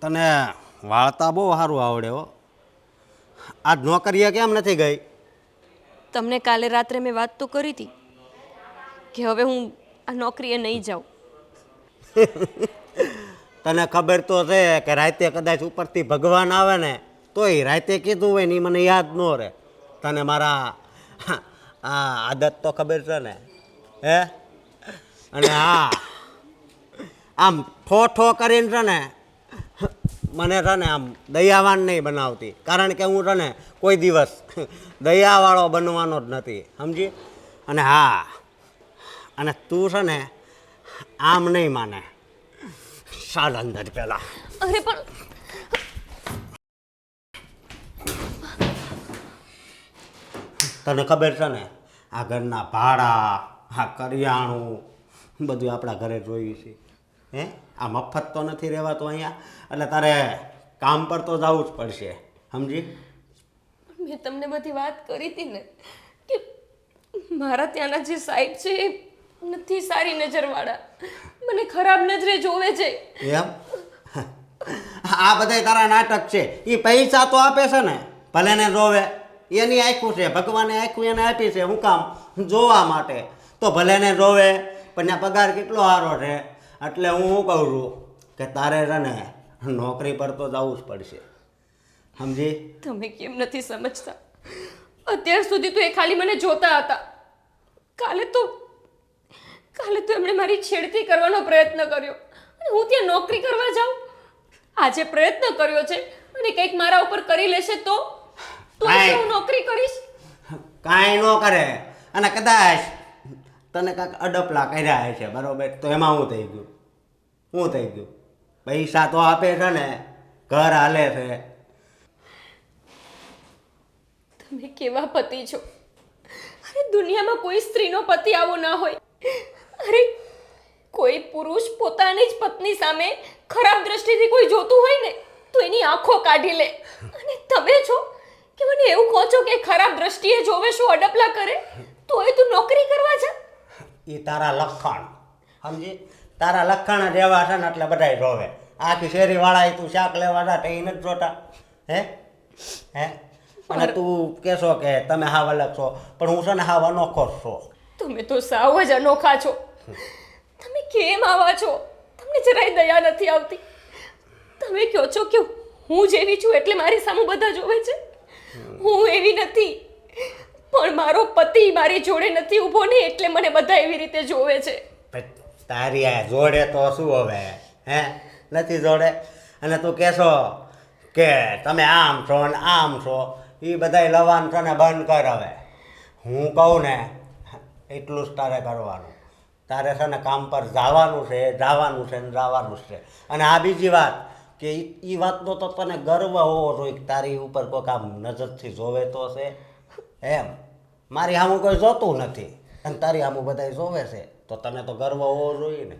તને વાળતા બહુ સારું આવડે હો. આજ નોકરીએ કેમ નથી ગઈ? તમને કાલે રાત્રે મેં વાત તો કરી હતી કે હવે હું આ નોકરીએ નહીં જાઉં. તને ખબર તો છે કે રાતે કદાચ ઉપરથી ભગવાન આવે ને તોય રાતે કીધું હોય ને ઈ મને યાદ ન રહે. તને મારા આ આદત તો ખબર છે ને, હે? અને હા, આમ ઠો કરીને છે ને મને છે ને આમ દયાવાન નહીં બનાવતી, કારણ કે હું છે ને કોઈ દિવસ દયાવાળો બનવાનો જ નથી, સમજી? અને હા, અને તું છે ને આમ નહીં માને. ચાલ અંદર પેલા. અરે પણ તને ખબર છે ને આ ઘરના ભાડા, આ કરિયાણું બધું આપણા ઘરે જોયું છે, હે? આ મફત તો નથી રહેવાતું અહીંયા, એટલે તારે કામ પર તો જવું જ પડશે, સમજી? મેં તમને બધી વાત કરી હતી ને કે મારા ત્યાંના જે સાહેબ છે એ નથી સારી નજરવાળા, મને ખરાબ નજરે જોવે છે. એમ? આ બધા તારા નાટક છે. એ પૈસા તો આપે છે ને, ભલે ને જોવે, એની આખું છે, ભગવાને આખું એને આપી છે. હું કામ? જોવા માટે. તો ભલે ને જોવે, પણ આ પગાર કેટલો સારો છે. એટલે હું શું કહું છું કે તારે છે ને નોકરી પર તો જવું જ પડશે, સમજી? તમે કેમ નથી સમજતા? અત્યાર સુધી તો એ ખાલી મને જોતા હતા. કાલે તો એમણે મારી છેડતી કરવાનો પ્રયત્ન કર્યો અને હું ત્યાં નોકરી કરવા જાઉં. આજે પ્રયત્ન કર્યો છે અને કંઈક મારા ઉપર કરી લેશે તો હું નોકરી કરીશ? કાંઈ ન કરે. અને કદાચ તને કાંઈક અડપલા કર્યા છે, બરોબર? તો એમાં શું થઈ ગયું? શું થઈ ગયું? પૈસા તો આપે છે ને, ઘર હાલે છે. તમે કેવા પતિ છો? અરે દુનિયામાં કોઈ સ્ત્રીનો પતિ આવો ના હોય. અરે કોઈ પુરુષ પોતાની જ પત્ની સામે ખરાબ દ્રષ્ટિથી કોઈ જોતું હોય ને તો એની આંખો કાઢી લે, અને તમે છો કે મને એવું કહો છો કે ખરાબ દ્રષ્ટિએ જોવે, શું અડપલા કરે, તોય તું નોકરી કરવા જા? એ તારા લખણ, સમજી? તારા લખણ જ એવા છે ને એટલે બધાય જોવે. આખી શેરીવાળા તું શાક લેવા જા તો એ નથી જોતા, હે? અને તું કહેશો કે તમે હાવ અલગ છો, પણ હું છે ને હાવ અનોખો જ છું. તમે તો સાવ જ અનોખા છો. તમે કેમ આવા છો? તમને જરાય દયા નથી આવતી. તમે કહો છો કે હું જેવી છું એટલે મારી સામે બધા જોવે છે. હું એવી નથી, પણ મારો પતિ મારી જોડે નથી ઊભો ને એટલે મને બધા એવી રીતે જોવે છે. તારી આ જોડે તો શું હવે, હે? નથી જોડે. અને તું કહેશો કે તમે આમ છો ને આમ છો, એ બધાય લવાન છે ને બંધ કર હવે. હું કહું ને એટલું જ તારે કરવાનું. તારે છે ને કામ પર જવાનું છે ને જવાનું છે. અને આ બીજી વાત કે એ વાતનો તો તને ગર્વ હોવો જોઈએ કે તારી ઉપર કોઈ કામ નજરથી જોવે તો છે, એમ. મારી સામું કોઈ જોતું નથી અને તારી સામું બધા જોવે છે, તો તને તો ગર્વ હોવો જોઈએ ને.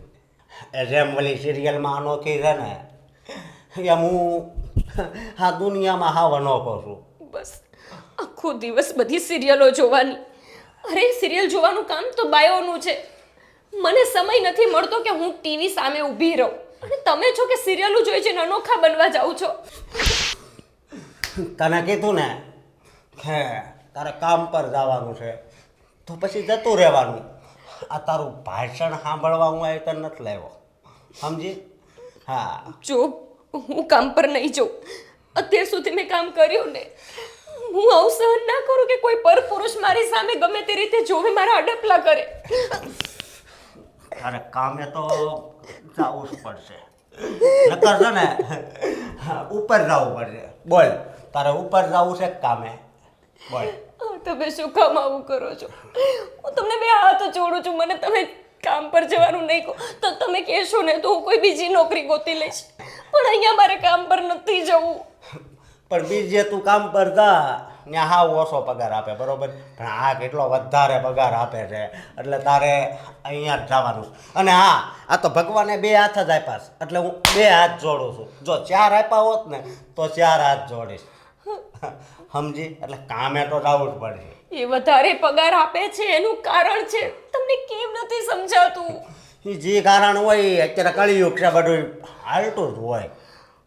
એ જેમ ઓલી સિરિયલમાં અનોખી છે ને, એમ હું આ દુનિયામાં હાવ અનોખો છું. બસ આખો દિવસ બધી સિરિયલો જોવાની. અરે સિરિયલ જોવાનું કામ તો બાયોનું છે. મને સમય નથી મળતો કે હું ટીવી સામે ઊભી રહું, અને તમે છો કે સિરિયલો જોઈ જઈને અનોખા બનવા જાઓ છો. તને કીધું ને કે તારે કામ પર જવાનું છે તો પછી જતું રહેવાનું. આ તારું ભાષણ સાંભળવા હું આવી તને નથી લાવ્યો, સમજી? હા, જો હું કામ પર નહીં જાઉં, અત્યાર સુધી મેં કામ કર્યું ને, હું આવું સહન ના કરું કે કોઈ પર પુરુષ મારી સામે ગમે તે રીતે જોવે, મારા અડપલા કરે. તારે કામે તો જવું જ પડશે. નકર છે ને ઉપર જવું પડશે. બોલ, તારે ઉપર જવું છે કામે? બોલ. તમે શું કામ આવું કરો છો? હું તમને બે હાથ જોડું છું. મને તમે કામ પર જવાનું નહીં કહો તો તમે કહેશો ને તો હું કોઈ બીજી નોકરી ગોતી લઈશ, પણ અહીંયા મારે કામ પર નથી જવું. પણ બીજે તું કામ પર જા, ત્યાં હાવ ઓછો પગાર આપે, બરોબર? પણ આ કેટલો વધારે પગાર આપે છે, એટલે તારે અહીંયા જ જવાનું. અને હા, આ તો ભગવાને 2 હાથ જ આપ્યા છે, એટલે હું 2 હાથ જોડું છું. જો 4 આપ્યા હોત ને તો 4 હાથ જોડીશ, સમજી? એટલે કામે તો જવું જ પડશે. એ વધારે પગાર આપે છે એનું કારણ છે, તમને કેમ નથી સમજાતું? એ જે કારણ હોય અત્યારે કળિયુગ છે, બધું હાલતું જ હોય.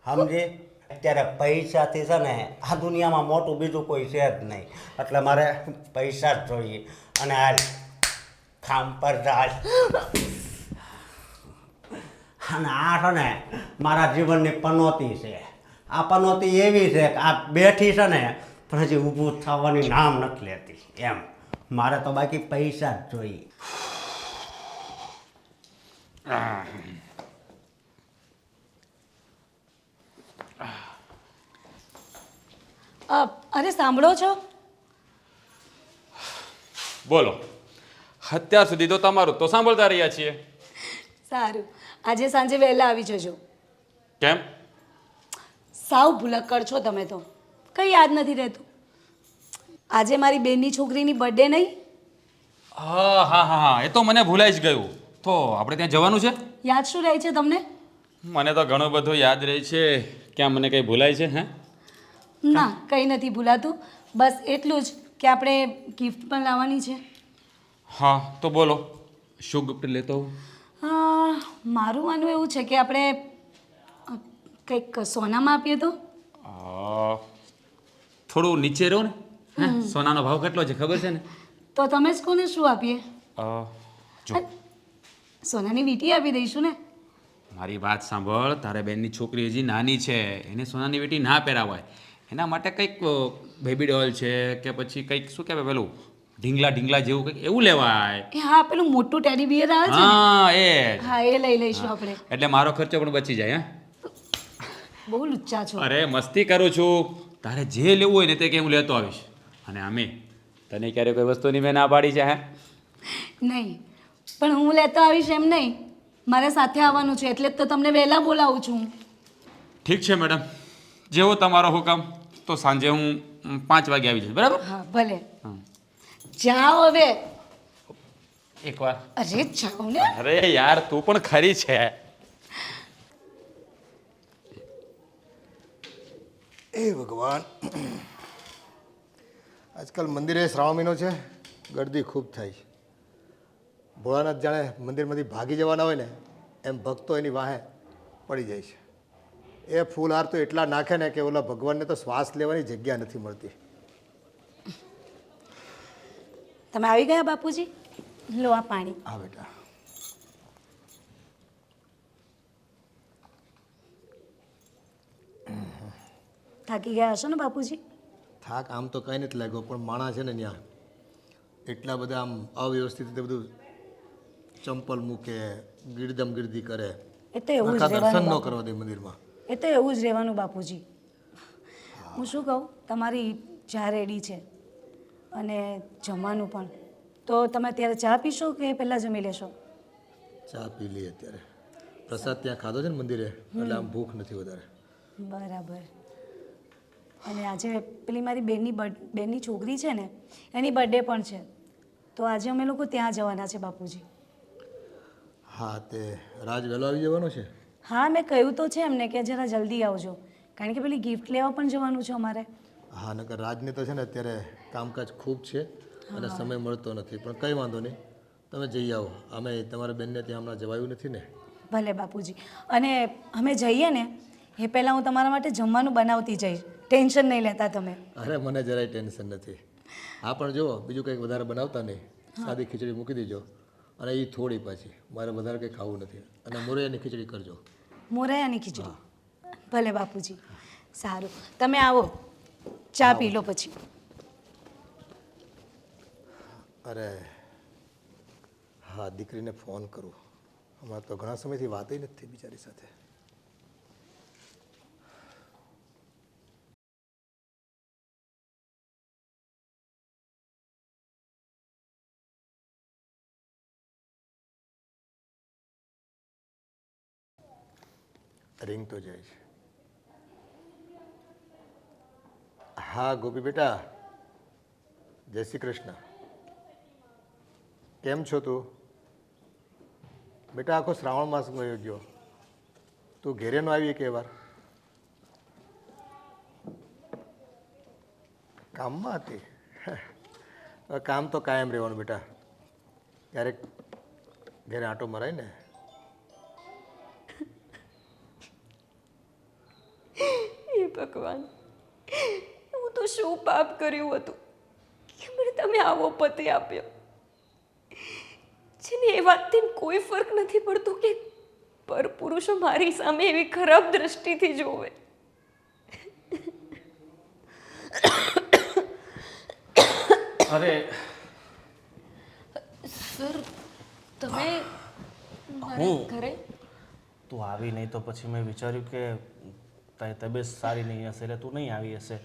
સમજી? અત્યારે પૈસાથી છે ને આ દુનિયામાં મોટું બીજું કોઈ છે જ નહીં, એટલે મારે પૈસા જ જોઈએ. અને હાલ કામ પર ચાલ. અને આ છે ને મારા જીવનની પનોતી છે. આ પનોતી એવી છે કે આ બેઠી છે ને પણ હજી ઊભું થવાની નામ નથી લેતી. એમ મારે તો બાકી પૈસા જ જોઈએ. અરે સાંભળો છો? બોલો. અત્યાર સુધી તો તમારું તો સાંભળતા રહ્યા છીએ. સારું, આજે સાંજે વહેલા આવી જજો. કેમ? સાવ ભૂલક્કડ છો તમે તો, કંઈ યાદ નથી રહેતું. આજે મારી બેનની છોકરીની બર્થડે નહીં? હા હા હા હા, એ તો મને ભૂલાઈ જ ગયું. તો આપણે ત્યાં જવાનું છે? યાદ શું રહે છે તમને? મને તો ઘણું બધું યાદ રહે છે. ક્યાં મને કંઈ ભૂલાય છે? હે? ના, કંઈ નથી ભૂલાતું. બસ એટલું જ કે આપણે ગિફ્ટ પણ લાવવાની છે. હા તો બોલો, શું ગિફ્ટ લેતો હું? મારું માનવું એવું છે કે આપણે કંઈક સોનામાં આપીએ તો? થોડું નીચે રહો ને. હે, સોનાનો ભાવ કેટલો છે ખબર છે ને? તો તમે જ કોને શું આપીએ? જો સોનાની વીંટી આપી દઈશું ને. મારી વાત સાંભળ, તારે બેનની છોકરી હજી નાની છે, એને સોનાની વીંટી ના પહેરાવાય. એના માટે કંઈક બેબી ડોલ છે કે પછી કંઈક શું કહેવાય પેલું ઢીંગલા ઢીંગલા જેવું કંઈક એવું લેવાય. એ હા, પેલું મોટું ટેડી બિયર આવે છે ને? હા એ જ. હા, એ લઈ લઈશું આપણે. એટલે મારો ખર્ચો પણ બચી જાય. હે, બહુ લુચ્ચા છો. અરે મસ્તી કરું છું. તારે જે લેવું હોય ને તે કે હું લેતો આવીશ. અને અમે તને ક્યારે કોઈ વસ્તુની મેં ના પાડી છે? હે, નહીં, પણ હું લેતો આવીશ એમ નહીં, મારે સાથે આવવાનું છે એટલે જ તો તમને વહેલા બોલાવું છું. ઠીક છે મેડમ, જેવો તમારો હુકમ. તો સાંજે હું 5 વાગે આવી જઈશ, બરાબર? હા ભલે. જાઓ હવે. એકવાર. અરે જાઓ ને. અરે યાર, તું પણ ખરી છે. એ ભગવાન, આજકાલ મંદિરે શ્રાવણ મહિનો છે, ગરદી ખૂબ થાય છે. ભોળાનાથ જાણે મંદિરમાંથી ભાગી જવાના હોય ને એમ ભક્તો એની વાહે પડી જાય છે. એ ફૂલહાર તો એટલા નાખે ને કે ઓલા ભગવાનને તો શ્વાસ લેવાની જગ્યા નથી મળતી. તમે આવી ગયા બાપુજી? લો આ પાણી. હા બેટા. થાકી ગયા હશો ને બાપુજી? થાક આમ તો કંઈ નથી લાગ્યો, પણ માણસ છે ને ત્યાં એટલા બધા આમ અવ્યવસ્થિત રીતે બધું ચંપલ મૂકે, ગીરદમ ગીરદી કરે, એ તો એવું જ દર્શન રહેવાનું ન કરવા દે મંદિરમાં. એ તો એવું જ રહેવાનું બાપુજી. હું શું કહું, તમારી ચા રેડી છે અને જમવાનું પણ. તો તમે અત્યારે ચા પીશો કે પહેલાં જમી લેશો? ચા પી લઈએ અત્યારે. પ્રસાદ ત્યાં ખાધો છે ને મંદિરે, એટલે આમ ભૂખ નથી વધારે. બરાબર. અને આજે પેલી મારી બેનની છોકરી છે ને, એની બર્થડે પણ છે, તો આજે અમે લોકો ત્યાં જવાના છે બાપુજી. હા, તે રાજ વહેલો આવી જવાનો છે? હા, મેં કહ્યું તો છે એમને કે જરા જલ્દી આવજો, કારણ કે પેલી ગિફ્ટ લેવા પણ જવાનું છે અમારે. હા, નકર રાજને તો છે ને અત્યારે કામકાજ ખૂબ છે અને સમય મળતો નથી, પણ કંઈ વાંધો નહીં, તમે જઈ આવો. અમે તમારા બેનને ત્યાં હમણાં જવાયું નથી ને. ભલે બાપુજી. અને અમે જઈએ ને એ પહેલાં હું તમારા માટે જમવાનું બનાવતી જઈશ, ટેન્શન નહીં લેતા તમે. અરે મને જરાય ટેન્શન નથી. હા, પણ જુઓ બીજું કંઈક વધારે બનાવતા નહીં, સાદી ખીચડી મૂકી દેજો, અને એ થોડી પાછી, મારે વધારે કંઈ ખાવું નથી. અને મોરૈયાની ખીચડી કરજો. મોરૈયાની ખીચડી? ભલે બાપુજી. સારું, તમે આવો, ચા પી લો પછી. અરે હા, દીકરીને ફોન કરું. હમણાં તો ઘણા સમયથી વાત નથી થઈ બિચારી સાથે. રિંગ તો જાય છે. હા ગોપી બેટા, જય શ્રી કૃષ્ણ. કેમ છો તું? બેટા આખો શ્રાવણ માસ ગયો ગયો, તું ઘેરે નો આવી કે વાર? કામમાં હતી? કામ તો કાયમ રહેવાનું બેટા, ક્યારેક ઘેરે આંટો મરાય ને. ભગવાન, હું તો શું પાપ કર્યું હતું કે મને તમે આવો પતિ આપ્યો, જેને એ વાતથી કોઈ ફરક નથી પડતો કે પરપુરુષો મારી સામે એવી ખરાબ દ્રષ્ટિથી જોવે. અરે સર, તમે મારા ઘરે તું આવી નહીં તો પછી મેં વિચાર્યું કે તારી તબિયત સારી નહીં હશે એટલે તું નહીં આવી હશે.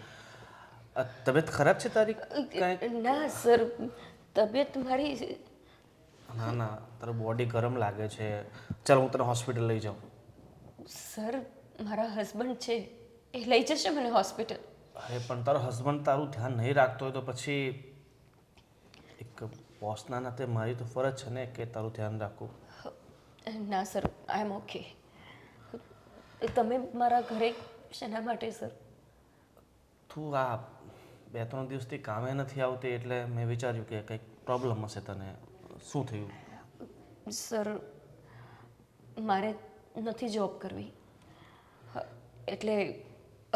તબિયત ખરાબ છે તારી કાંઈ? ના સર, તબિયત મારી ના ના, તારું બોડી ગરમ લાગે છે. ચાલ હું તને હોસ્પિટલ લઈ જાઉં. સર, મારા હસબન્ડ છે, એ લઈ જશે મને હોસ્પિટલ. અરે પણ તારો હસબન્ડ તારું ધ્યાન નહીં રાખતો હોય તો પછી એક બોસના નાતે મારી તો ફરજ છે ને કે તારું ધ્યાન રાખવું. ના સર, આઈ એમ ઓકે. તમે મારા ઘરે શેના માટે સર? તું આ 2-3 દિવસથી કામે નથી આવતી એટલે મેં વિચાર્યું કે કંઈક પ્રોબ્લેમ હશે તને. શું થયું? સર, મારે નથી જોબ કરવી, એટલે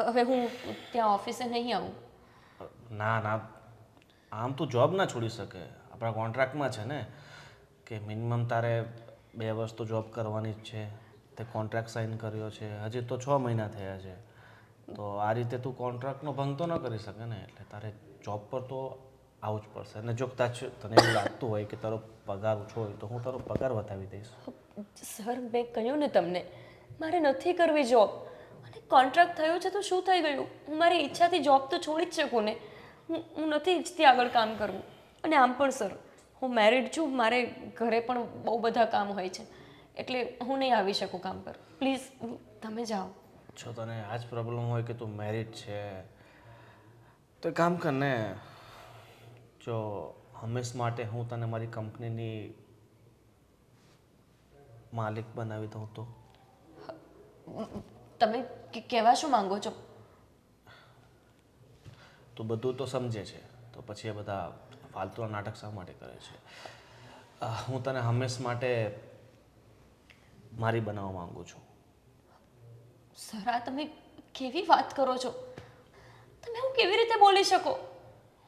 હવે હું ત્યાં ઓફિસે નહીં આવું. ના ના, આમ તું જોબ ના છોડી શકે. આપણા કોન્ટ્રાક્ટમાં છે ને કે મિનિમમ તારે 2 વર્ષ તો જોબ કરવાની જ છે. તે કોન્ટ્રાક્ટ સાઇન કર્યો છે, હજી તો 6 મહિના થયા છે. તો આ રીતે તું કોન્ટ્રાક્ટનો ભંગ તો ન કરી શકે ને, એટલે તારે જોબ પર તો આવવું જ પડશે. અને જો કદાચ તને એવું લાગતું હોય કે તારો પગાર ઓછો હોય તો હું તારો પગાર વધાવી દઈશ. સર, મેં કહ્યું ને તમને, મારે નથી કરવી જોબ. અને કોન્ટ્રાક્ટ થયો છે તો શું થઈ ગયું? હું મારી ઈચ્છાથી જોબ તો છોડી જ શકું ને. હું નથી ઈચ્છતી આગળ કામ કરવું. અને આમ પણ સર, હું મેરિડ છું, મારે ઘરે પણ બહુ બધા કામ હોય છે, એટલે હું નહીં આવી શકું કામ પર. પ્લીઝ તમે જાઓ. જો તને આ જ પ્રોબ્લેમ હોય કે તું મેરિડ છે તો એક કામ કર ને, જો હંમેશ માટે હું તને મારી કંપનીની માલિક બનાવી દઉં તો? તમે કહેવા શું માંગો છો? તું બધું તો સમજે છે તો પછી એ બધા ફાલતુના નાટક શા માટે કરે છે? હું તને હંમેશ માટે મારી બનાવવા માંગુ છું. સર, આ તમે કેવી વાત કરો છો? તમે હું કેવી રીતે બોલી શકો?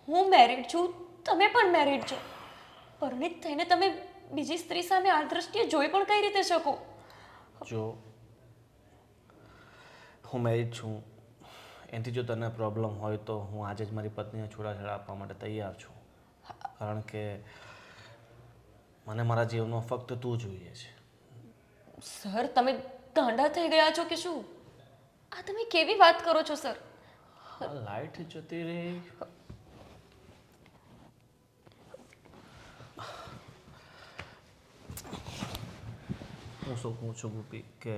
હું મેરિડ છું, તમે પણ મેરિડ છો. પરણિત થઈને તમે બીજી સ્ત્રી સામે આ દ્રષ્ટિએ જોઈ પણ કઈ રીતે શકો? જો હું મેરિડ છું, એનાથી જો તને પ્રોબ્લેમ હોય તો હું આજે જ મારી પત્નીને છૂટાછેડા આપવા માટે તૈયાર છું. કારણ કે મને મારા જીવનમાં ફક્ત તું જોઈએ છે. સર, તમે ગાંડા થઈ ગયા છો કે શું? આ તમે કેવી વાત કરો છો સર? લાઈટ જતી રહી. હું શું કહું છું ગોપી કે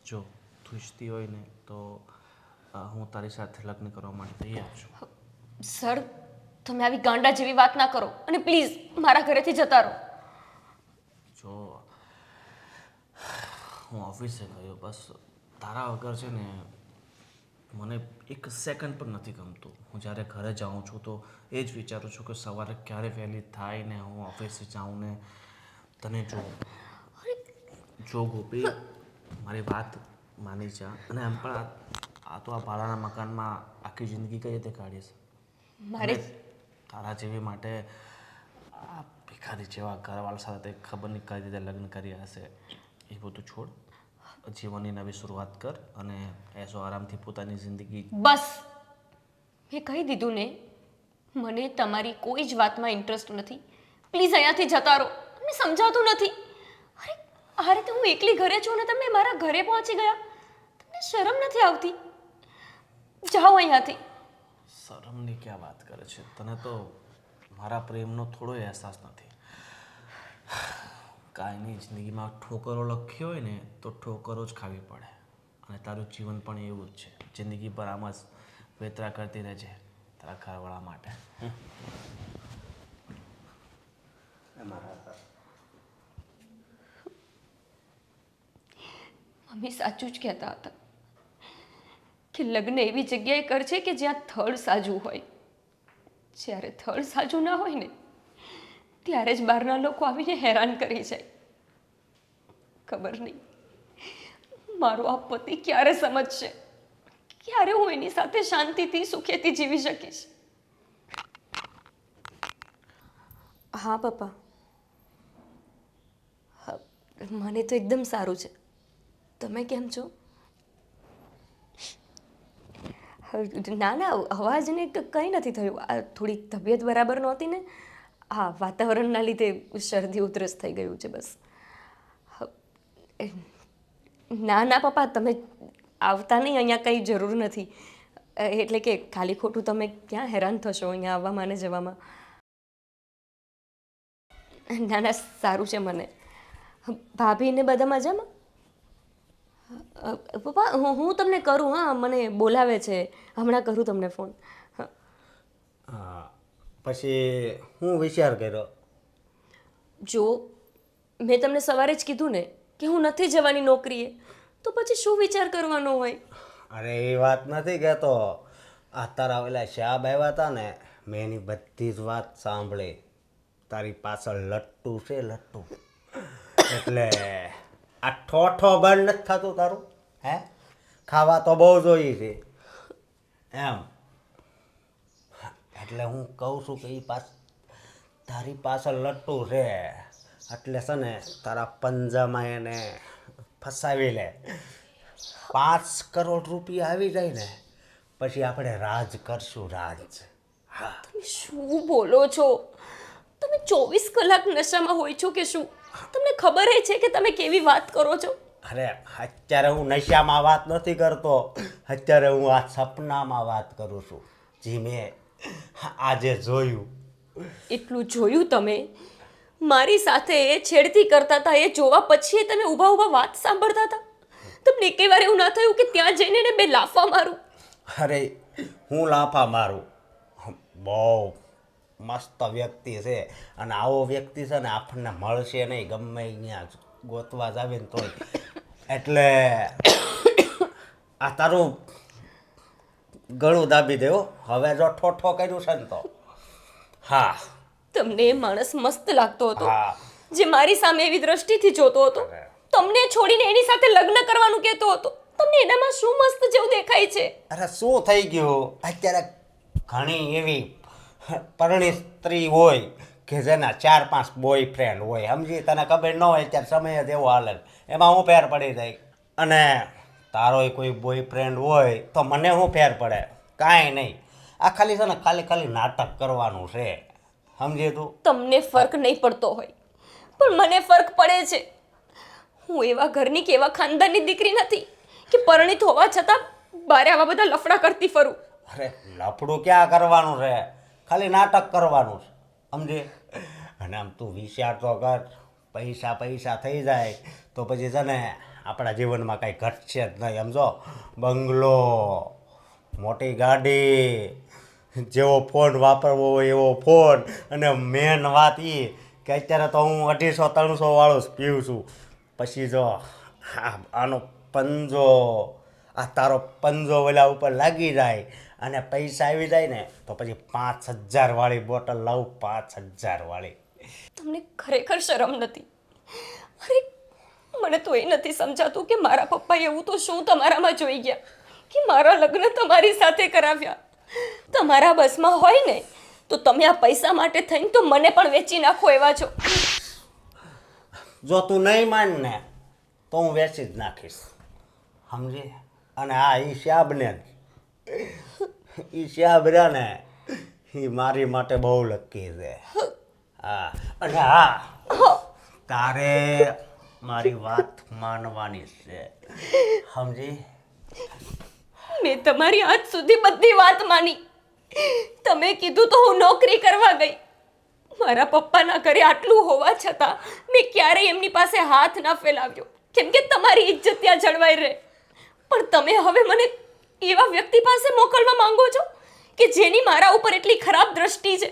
જો તું ઈચ્છતી હોય ને તો હું તારી સાથે લગ્ન કરવા માટે તૈયાર છું. સર, તમે આવી ગાંડા જેવી વાત ના કરો અને પ્લીઝ મારા ઘરેથી જતા રહો. જો હું ઓફિસે ગયો, બસ તારા વગર છે ને મને એક સેકન્ડ પણ નથી ગમતું. હું જ્યારે ઘરે જાઉં છું તો એ જ વિચારું છું કે સવારે ક્યારે વહેલી થાય ને હું ઓફિસે જાઉં ને તને જોઉં. જો ગોપી, મારી વાત માની જા. અને એમ પણ આ તો આ ભાડાના મકાનમાં આખી જિંદગી કઈ રીતે કાઢીશ? મારે તારા જેવી માટે આ ભિખારી જેવા ઘરવાળા સાથે ખબર નહીં કઈ રીતે લગ્ન કર્યા હશે. એ બધું છોડ, જીવનની નવી શરૂઆત કર અને એસો આરામથી પોતાની જિંદગી. બસ, મેં કહી દીધું ને, મને તમારી કોઈ જ વાતમાં ઇન્ટરેસ્ટ નથી. પ્લીઝ અહીંયાથી જતા રહો. મને સમજાતું નથી. અરે, આ રીતે હું એકલી ઘરે છું ને તમે મારા ઘરે પહોંચી ગયા. તમને શરમ નથી આવતી? જાઓ અહીંયાથી. શરમની ક્યાં વાત કરે છે? તને તો મારા પ્રેમનો થોડો અહેસાસ નથી. કાંઈની જિંદગીમાં ઠોકરો લખી હોય ને તો ઠોકરો જ ખાવી પડે. અને તારું જીવન પણ એવું જ છે. જિંદગી પર આમ જ વેતરા કરતી રહેજે તારા ઘરવાળા માટે. મમ્મી સાચું જ કહેતા હતા કે લગ્ન એવી જગ્યાએ કરશે કે જ્યાં થડ સાજું હોય. જ્યારે થડ સાજું ના હોય ને ત્યારે જ બહારના લોકો આવીને હેરાન કરી જાય. ખબર નહીં મારો આ પતિ ક્યારે સમજશે, ક્યારે હું એની સાથે શાંતિથી સુખેથી જીવી શકીશ. હા પપ્પા, હા, મને તો એકદમ સારું છે. તમે કેમ છો? ના ના, અવાજને કંઈ નથી થયું. આ થોડી તબિયત બરાબર નહોતી ને, હા, વાતાવરણના લીધે શરદી ઉધરસ થઈ ગયું છે બસ. ના ના પપ્પા, તમે આવતા નહીં, અહીંયા કંઈ જરૂર નથી. એટલે કે ખાલી ખોટું તમે ક્યાં હેરાન થશો અહીંયા આવવામાં અને જવામાં. ના ના, સારું છે મને. ભાભીને બધા મજામાં? પપ્પા, હું તમને કરું, હા, મને બોલાવે છે, હમણાં કરું તમને ફોન. હા, પછી હું વિચાર કર્યો. જો મેં તમને સવારે જ કીધું ને કે હું નથી જવાની નોકરીએ, તો પછી શું વિચાર કરવાનો હોય? અરે એ વાત નથી કહેતો. આ તારા ઓલા શાબ આવ્યા હતા ને, મેં એની બધી જ વાત સાંભળી. તારી પાછળ લટ્ટુ છે, લટ્ટુ. એટલે આ ઠોઠો બંધ નથી થતું તારું, હે? ખાવા તો બહુ જોઈએ છે એમ. એટલે હું કહું છું કે એ તારી પાછળ લટ્ટુ છે, એટલે છે ને તારા પંજામાં એને ફસાવી લે. 5 કરોડ રૂપિયા આવી જાય ને પછી આપણે રાજ કરશું, રાજ. હા, તમે શું બોલો છો? તમે 24 કલાક નશામાં હોય છો કે શું? તમને ખબર છે કે તમે કેવી વાત કરો છો? અરે અત્યારે હું નશામાં વાત નથી કરતો, અત્યારે હું આ સપનામાં વાત કરું છું, જી મેં આજે જોયું. એટલું જોયું તમે? મારી સાથે એ છેડતી કરતા હતા, એ જોવા પછી તમે ઊભા ઊભા વાત સાંભળતા હતા? તમને એકે વાર એવું ના થયું કે ત્યાં જઈને એને 2 લાફા મારું? અરે હું લાફા મારું? બહુ મસ્ત વ્યક્તિ છે, અને આવો વ્યક્તિ છે ને આપણને મળશે નહીં, ગમે ત્યાં ગોતવા જાવે ને તોય. એટલે આ તારું ગળું દાબી દેવો હવે, જો ઠોઠો કર્યું છે ને તો. હા તમને એ માણસ મસ્ત લાગતો હતો, હા. જે મારી સામે એવી દ્રષ્ટિથી જોતો હતો, તમને છોડીને એની સાથે લગ્ન કરવાનું કહેતો હતો. તમને એનામાં શું મસ્ત જેવું દેખાય છે? અરે શું થઈ ગયું? અત્યારે ઘણી એવી પરણી સ્ત્રી હોય કે જેના 4-5 બોયફ્રેન્ડ હોય, સમજી? તને ખબર ન હોય, ત્યારે સમય જ એવો હાલે, એમાં હું ફેર પડી જાય. અને તારોય કોઈ બોયફ્રેન્ડ હોય તો મને શું ફેર પડે? કાંઈ નહીં. આ ખાલી છે ને ખાલી નાટક કરવાનું છે, સમજી તું? તમને ફરક નહીં પડતો હોય, પણ મને ફરક પડે છે. હું એવા ઘરની કે એવા ખાનદાનની દીકરી નથી કે પરણિત હોવા છતાં બારે આવા બધા લફડા કરતી ફરું. અરે લફડું ક્યાં કરવાનું છે, ખાલી નાટક કરવાનું છે, સમજી? અને આમ તું વિચાર તો કર, પૈસા થઈ જાય તો પછી છે ને આપણા જીવનમાં કાંઈ ઘટશે જ નહીં, સમજો? બંગલો, મોટી ગાડી, જેવો ફોન વાપરવો હોય એવો ફોન, અને મેન વાત એ કે અત્યારે તો હું 250-300 વાળો જ પીવું છું. પછી જો આનો પંજો, આ તારો પંજો ઓલા ઉપર લાગી જાય અને પૈસા આવી જાય ને તો પછી 5000 વાળી બોટલ લાવું, 5000 વાળી. તમને ખરેખર શરમ નથી? અરે મને તો એ નથી સમજાતું કે મારા પપ્પાએ એવું તો શું તમારામાં જોઈ ગયા કે મારા લગ્ન તમારી સાથે કરાવ્યા? તમારા બસમાં હોય ને તો તમે આ પૈસા માટે થઈને તો મને પણ વેચી નાખો એવા છો. જો તું નહીં માન ને તો હું વેચી જ નાખીશ, સમજી? અને હા, એ શ્યાબને રહ્યા ને એ મારી માટે બહુ લકી છે. હા, અને હા, તારે મારી વાત માનવાની છે, સમજી? મેં તમારી આજ સુધી બધી વાત માની. તમે કીધું તો હું નોકરી કરવા ગઈ. મારા પપ્પાના ઘરે આટલું હોવા છતાં મેં ક્યારેય એમની પાસે હાથ ના ફેલાવ્યો, કેમ કે તમારી ઇજ્જત ત્યાં જળવાઈ રહે. પણ તમે હવે મને એવા વ્યક્તિ પાસે મોકલવા માંગો છો કે જેની મારા ઉપર એટલી ખરાબ દ્રષ્ટિ છે,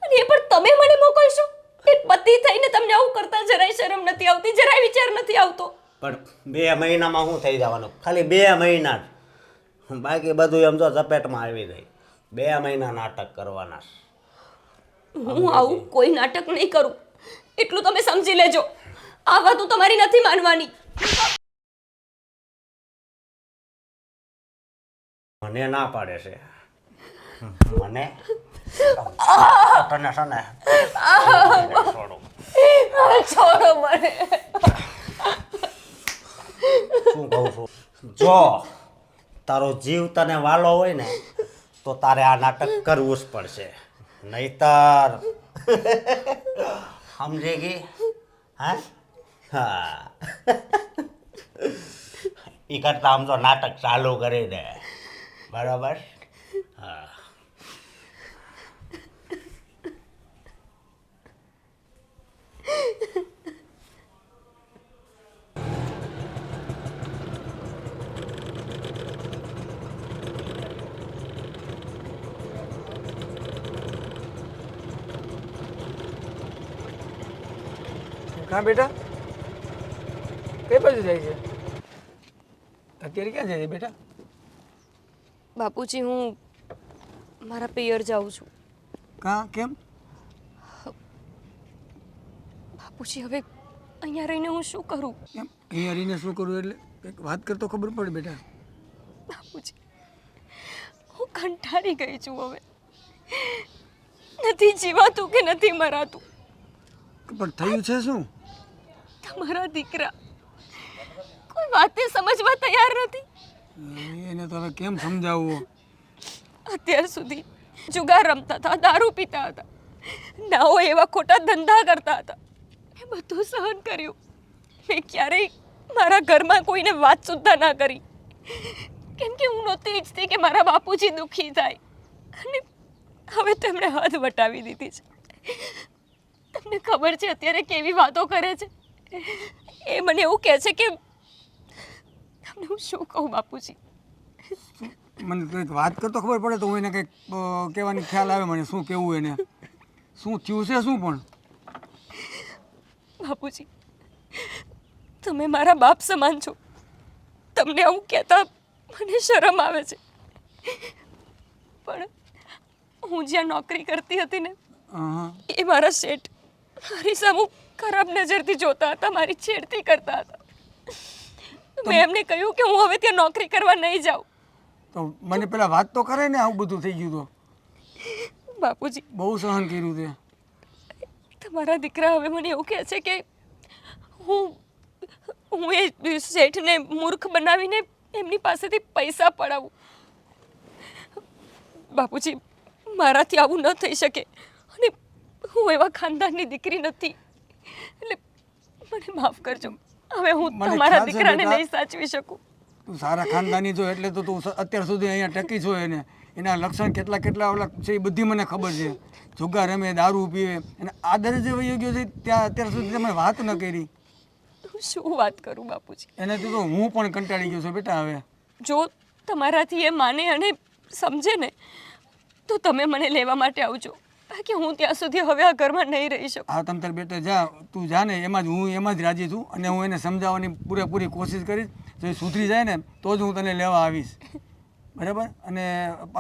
અને એ પણ તમે મને મોકલશો? એ પતિ થઈને તમને આવું કરતા જરાય શરમ નથી આવતી? જરાય વિચાર નથી આવતો? પણ 2 મહિનામાં શું થઈ જવાનું? ખાલી 2 મહિના જ, બાકી બધું એમ જો ઝપેટમાં આવી જાય. 2 મહિના નાટક કરવાના. હું આવું કોઈ નાટક નહીં કરું, એટલું તમે સમજી લેજો. આ વાત હું તમારી નથી માનવાની. મને ના પાડે છે મને તને છે ને છોડું. છોડો મને. શું કહું છું જો તારો જીવ તને વાલો હોય ને તો તારે આ નાટક કરવું જ પડશે નહીતર સમજી ગઈ હા હા એ કરતા આમ તો નાટક ચાલુ કરી દે બરાબર હા કાં બેટા કઈ બાજુ જાય છે અત્યારે ક્યાં જાય છે બેટા? બાપુજી હું મારા પિયર જાઉં છું. કાં કેમ? બાપુજી હવે અહીંયા રહીને હું શું કરું? કેમ અહીંયા રહીને શું કરું એટલે કંઈક વાત કરતો ખબર પડે બેટા. બાપુજી હું કંટાળી ગઈ છું હવે. નથી જીવાતું કે નથી મરાતું. પણ થયું છે શું? તમારા દીકરા કોઈ વાતે સમજવા તૈયાર નથી. એને તો હવે કેમ સમજાવવો? અત્યાર સુધી જુગાર રમતા હતા, દારૂ પીતા હતા, ના હોય એવા ખોટા ધંધા કરતા હતા. મેં બધું સહન કર્યું. મેં ક્યારેય મારા ઘરમાં કોઈને વાત સુદ્ધા ના કરી કેમ કે હું નહોતી ઈચ્છતી કે મારા બાપુજી દુઃખી થાય. અને હવે તેમણે હદ વટાવી દીધી છે. તમને ખબર છે અત્યારે કેવી વાતો કરે છે? એ મને એવું કહે છે કે તમને હું શું કહું બાપુજી? મને કંઈક વાત કરતો ખબર પડે તો હું એને કંઈક કહેવાની ખ્યાલ આવે મને શું કહેવું એને. શું થયું છે શું પણ? બાપુજી તમે મારા બાપ સમાન છો. તમને આવું કહેતા મને શરમ આવે છે. પણ હું જ્યાં નોકરી કરતી હતી ને હા એ મારા શેઠ મારી સામું ખરાબ નજરથી જોતા હતા, મારી છેડતી કરતા હતા. મેં એમને કહ્યું કે હું હવે ત્યાં નોકરી કરવા નહીં જાઉં. તો મને પેલા વાત તો કરે ને આવું બધું થઈ ગયું તો. બાપુજી બહુ સહન કર્યું તે. તમારા દીકરા હવે મને એવું કહે છે કે હું એ શેઠને મૂર્ખ બનાવીને એમની પાસેથી પૈસા પડાવું. બાપુજી મારાથી આવું ન થઈ શકે અને હું એવા ખાનદાનની દીકરી નથી. એટલે મને માફ કરજો. હવે હું મને તમારા ખ્યાલ છે દીકરાને બેટા. નહીં સાચવી શકું. તું સારા ખાનદાની છો એટલે તો તું અત્યાર સુધી અહીંયા ટકી છો. એને એના લક્ષણ કેટલા કેટલા ઓલા છે એ બધી મને ખબર છે. જુગાર રમે, દારૂ પીવે અને આદરે જે વહી ગયો છે ત્યાં અત્યાર સુધી તમે વાત ન કરી. હું શું વાત કરું બાપુજી? એનાથી તો હું પણ કંટાળી ગયો છું બેટા. હવે જો તમારાથી એ માને અને સમજે ને તો તમે મને લેવા માટે આવજો. બાકી હું ત્યાં સુધી હવે આ ઘરમાં નહીં રહી શકું. આ તમ તાર બેટા જા, તું જા ને એમાં જ હું એમાં જ રાજી છું અને હું એને સમજાવવાની પૂરેપૂરી કોશિશ કરીશ. જો એ સુધરી જાય ને તો જ હું તને લેવા આવીશ બરાબર. અને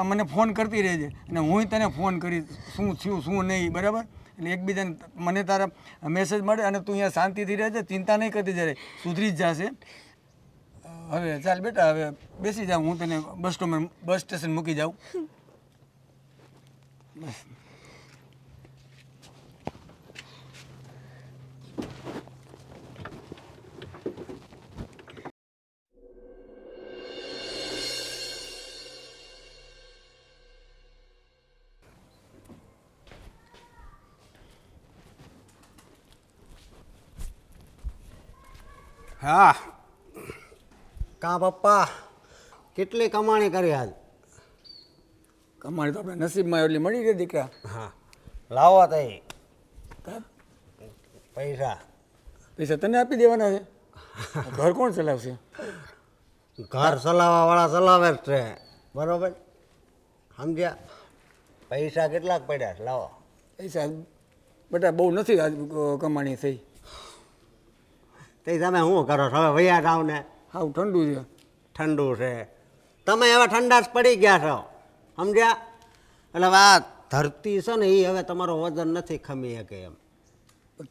મને ફોન કરતી રહેજે અને હું તને ફોન કરીશ શું થયું શું નહીં બરાબર. એટલે એકબીજાને મને તારા મેસેજ મળે અને તું અહીંયા શાંતિથી રહેજે, ચિંતા નહીં કરતી જ્યારે સુધરી જ જશે. હવે ચાલ બેટા હવે બેસી જાઉં, હું તને બસ સ્ટેશન મૂકી જાઉં. બસ હા કા પપ્પા કેટલી કમાણી કરી આજ? કમાણી તો આપણે નસીબમાં એટલી મળી ગઈ દીકરા. હા લાવો તઈ પૈસા. પૈસા તને આપી દેવાના છે? ઘર કોણ ચલાવશે? ઘર ચલાવવાવાળા ચલાવે જ છે બરોબર સમજ્યા. પૈસા કેટલાક પડ્યા છે? લાવો પૈસા બેટા બહુ નથી આજ કમાણી થઈ. તે તમે શું કરો છો? હવે વૈયા જાવ ને. હાવ ઠંડુ છે. ઠંડુ છે. તમે હવે ઠંડા જ પડી ગયા છો સમજ્યા. એટલે હવે આ ધરતી છે ને એ હવે તમારો વજન નથી ખમી શકે એમ.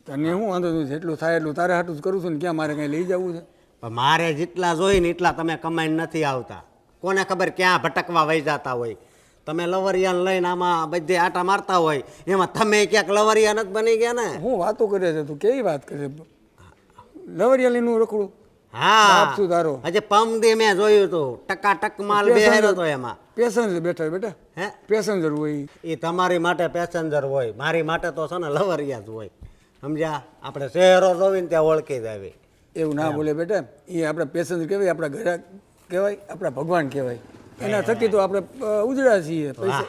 તને શું વાંધો નથી? જેટલું થાય એટલું તારે હાટું જ કરું છું ને. ક્યાં મારે કંઈ લઈ જવું છે? પણ મારે જેટલા જોઈ ને એટલા તમે કમાઈને નથી આવતા કોને ખબર ક્યાં ભટકવા વહી જતા હોય. તમે લવરિયાને લઈને આમાં બધે આટા મારતા હોય એમાં તમે ક્યાંક લવરિયા નથી બની ગયા ને. હું વાતો કરે છે તું કેવી વાત કરે લવરિયાલીનું રખડું હા બાપ શું તારો આજે પમદી મેં જોયું હતું ટકાટક માલ બેહેરો તો એમાં. પેસેન્જર બેઠા બેટા હે પેસેન્જર હોય એ તમારી માટે પેસેન્જર હોય, મારી માટે તો છે ને લવરિયા જ હોય. સમજ્યા? આપણે શહેરો જોઈને ત્યાં ઓળખી જ આવી. એવું ના બોલે બેટા એ આપણા પેસેન્જર કહેવાય આપણા ઘરે કહેવાય આપણા ભગવાન કહેવાય એના થકી તો આપણે ઉજળા છીએ પૈસા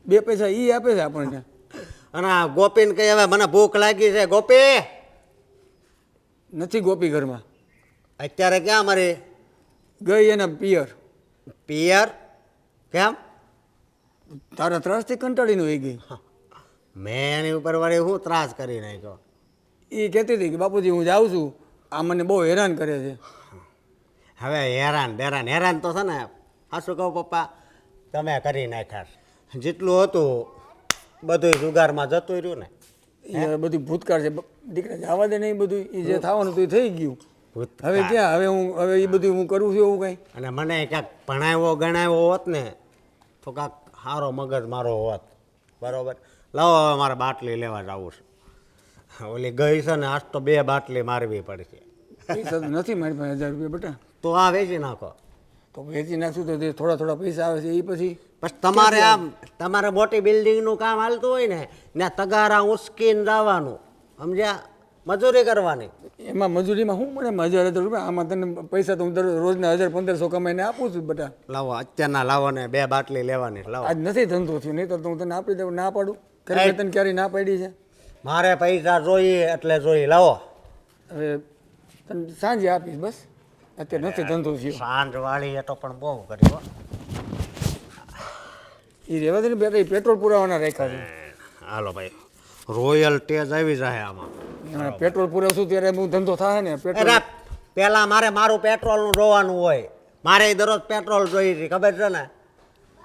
2 પૈસા એ આપે છે આપણને. અને આ ગોપીને કહી હવે મને ભૂખ લાગી છે. ગોપી નથી ગોપી ઘરમાં અત્યારે ક્યાં મારી ગઈ એના પિયર પિયર? કેમ? તારા ત્રાસથી કંટાળીને વહી ગઈ. મેં એની ઉપર વળી હું ત્રાસ કરી નાખ્યો. એ કહેતી હતી કે બાપુજી હું જાઉં છું આ મને બહુ હેરાન કરે છે. હવે હેરાન તો છે ને હાશું કહું પપ્પા તમે કરી નાખ્યા. જેટલું હતું બધું જુગારમાં જતું રહ્યું ને. એ બધું ભૂતકાળ છે દીકરા જવા દે ને એ બધું એ જે થવાનું હતું એ થઈ ગયું. હવે ક્યાં હવે એ બધું હું કરું છું એવું કાંઈ. અને મને ક્યાંક ભણાવ્યો ગણાવ્યો હોત ને તો કાંક સારો મગજ મારો હોત. બરોબર. લાવો હવે મારે બાટલી લેવા જવું છે. ઓલી ગઈ છે ને આજ તો 2 બાટલી મારવી પડશે. પૈસા તો નથી મારી પાસે 1000 રૂપિયા બેટા. તો આ વેચી નાખો. તો વેચી નાખશું તો જે થોડા પૈસા આવે છે એ પછી તમારે તમારે મોટી બિલ્ડિંગનું કામ હાલતું હોય ને ત્યાં તગારા ઉંચકીને જવાનું. સમજ્યા? મજૂરી કરવાની. એમાં મજૂરીમાં શું મળે 1000 રૂપિયા આમાં તને પૈસા તો હું રોજના 1500 કમાઈને આપું છું બેટા. લાવો અત્યારના લાવો ને 2 બાટલી લેવાની. લાવો. આજ નથી ધંધો થયો નહીં તો હું તને આપી દઉં ના પાડું ખરી તને ક્યારેય ના પાડી છે. મારે પૈસા જોઈએ એટલે જોઈએ. લાવો. હવે તને સાંજે આપીશ બસ અત્યારે નથી ધંધો થયો. સાંજ વાળી એ તો પણ બહુ કર્યો. એ રહેવા દે ને બેટા એ પેટ્રોલ પુરાવાના રાખ્યા છે. હાલો ભાઈ રોયલ ટેજ આવી જાય આમાં. એમાં પેટ્રોલ પુરાવશું ત્યારે હું ધંધો થાય ને પેટ્રોલ. અરે પેલા મારું પેટ્રોલનું જોવાનું હોય. મારે દરરોજ પેટ્રોલ જોઈએ છે ખબર છે ને.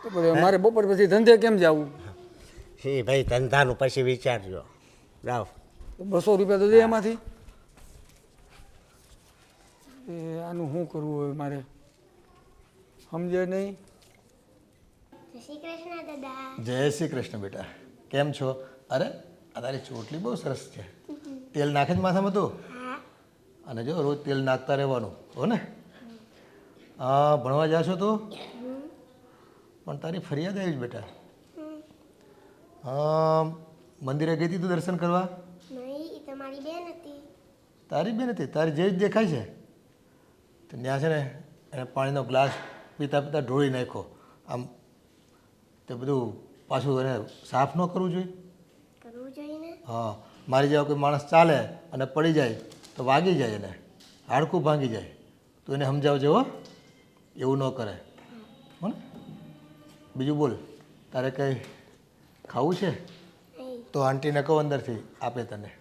તો પછી મારે બપોર પછી ધંધે કેમ જવું? એ ભાઈ ધંધાનું પછી વિચારજો. જાઓ. 200 રૂપિયા તો દે એમાંથી. એ આનું શું કરવું હવે મારે સમજે નહીં. જય શ્રી કૃષ્ણ બેટા કેમ છો? અરે આ તારી ચોટલી બહુ સરસ છે. તેલ નાખે જ માથામાં તું? અને જો રોજ તેલ નાખતા રહેવાનું હો ને. હા ભણવા જાશો તું? પણ તારી ફરિયાદ આવી જ બેટા. મંદિરે ગઈ હતી તું દર્શન કરવા? તારી બેન હતી? તારી જેવી જ દેખાય છે. તો ત્યાં છે ને એને પાણીનો ગ્લાસ પીતા પીતા ઢોળી નાખ્યો. આમ તે બધું પાછું એને સાફ ન કરવું જોઈએ? હા મારી જેવા કોઈ માણસ ચાલે અને પડી જાય તો વાગી જાય એને હાડકું ભાંગી જાય તો એને સમજાવજો હો એવું ન કરે હો ને. બીજું બોલ તારે કંઈ ખાવું છે તો આંટીને કહો અંદરથી આપે તને.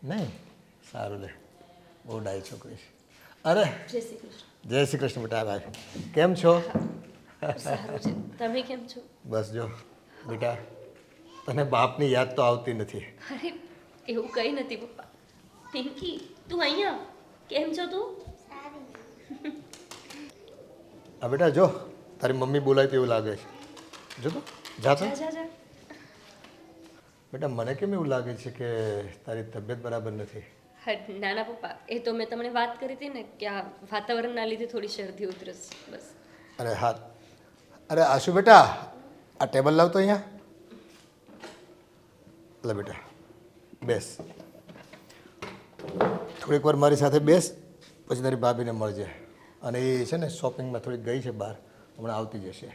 નહીં? સારું લે બહુ ડાઈ છોકરી છે. અરે જય શ્રી કૃષ્ણ બેટા ભાઈ કેમ છો? સારું છે. તમે કેમ છો? બસ જો બેટા તને બાપની યાદ તો આવતી નથી. અરે એવું કંઈ નથી પપ્પા. પિંકી તું અહીંયા કેમ છો તું? હા બેટા જો તારી મમ્મી બોલાય તેવું લાગે છે. જો તો જાતો જા. બેટા મને કેમ એવું લાગે છે કે તારી તબિયત બરાબર નથી? ના ના પપ્પા એ તો મેં તમને વાત કરી હતી ને કે આ વાતાવરણના લીધે થોડી શરદી ઉધરસ બસ. અરે હા અરે આશુ બેટા આ ટેબલ લાવ તો અહીંયા. લે બેટા બેસ થોડીક વાર મારી સાથે બેસ પછી તારી ભાભીને મળજે. અને એ છે ને શોપિંગમાં થોડીક ગઈ છે બહાર હમણાં આવતી જશે.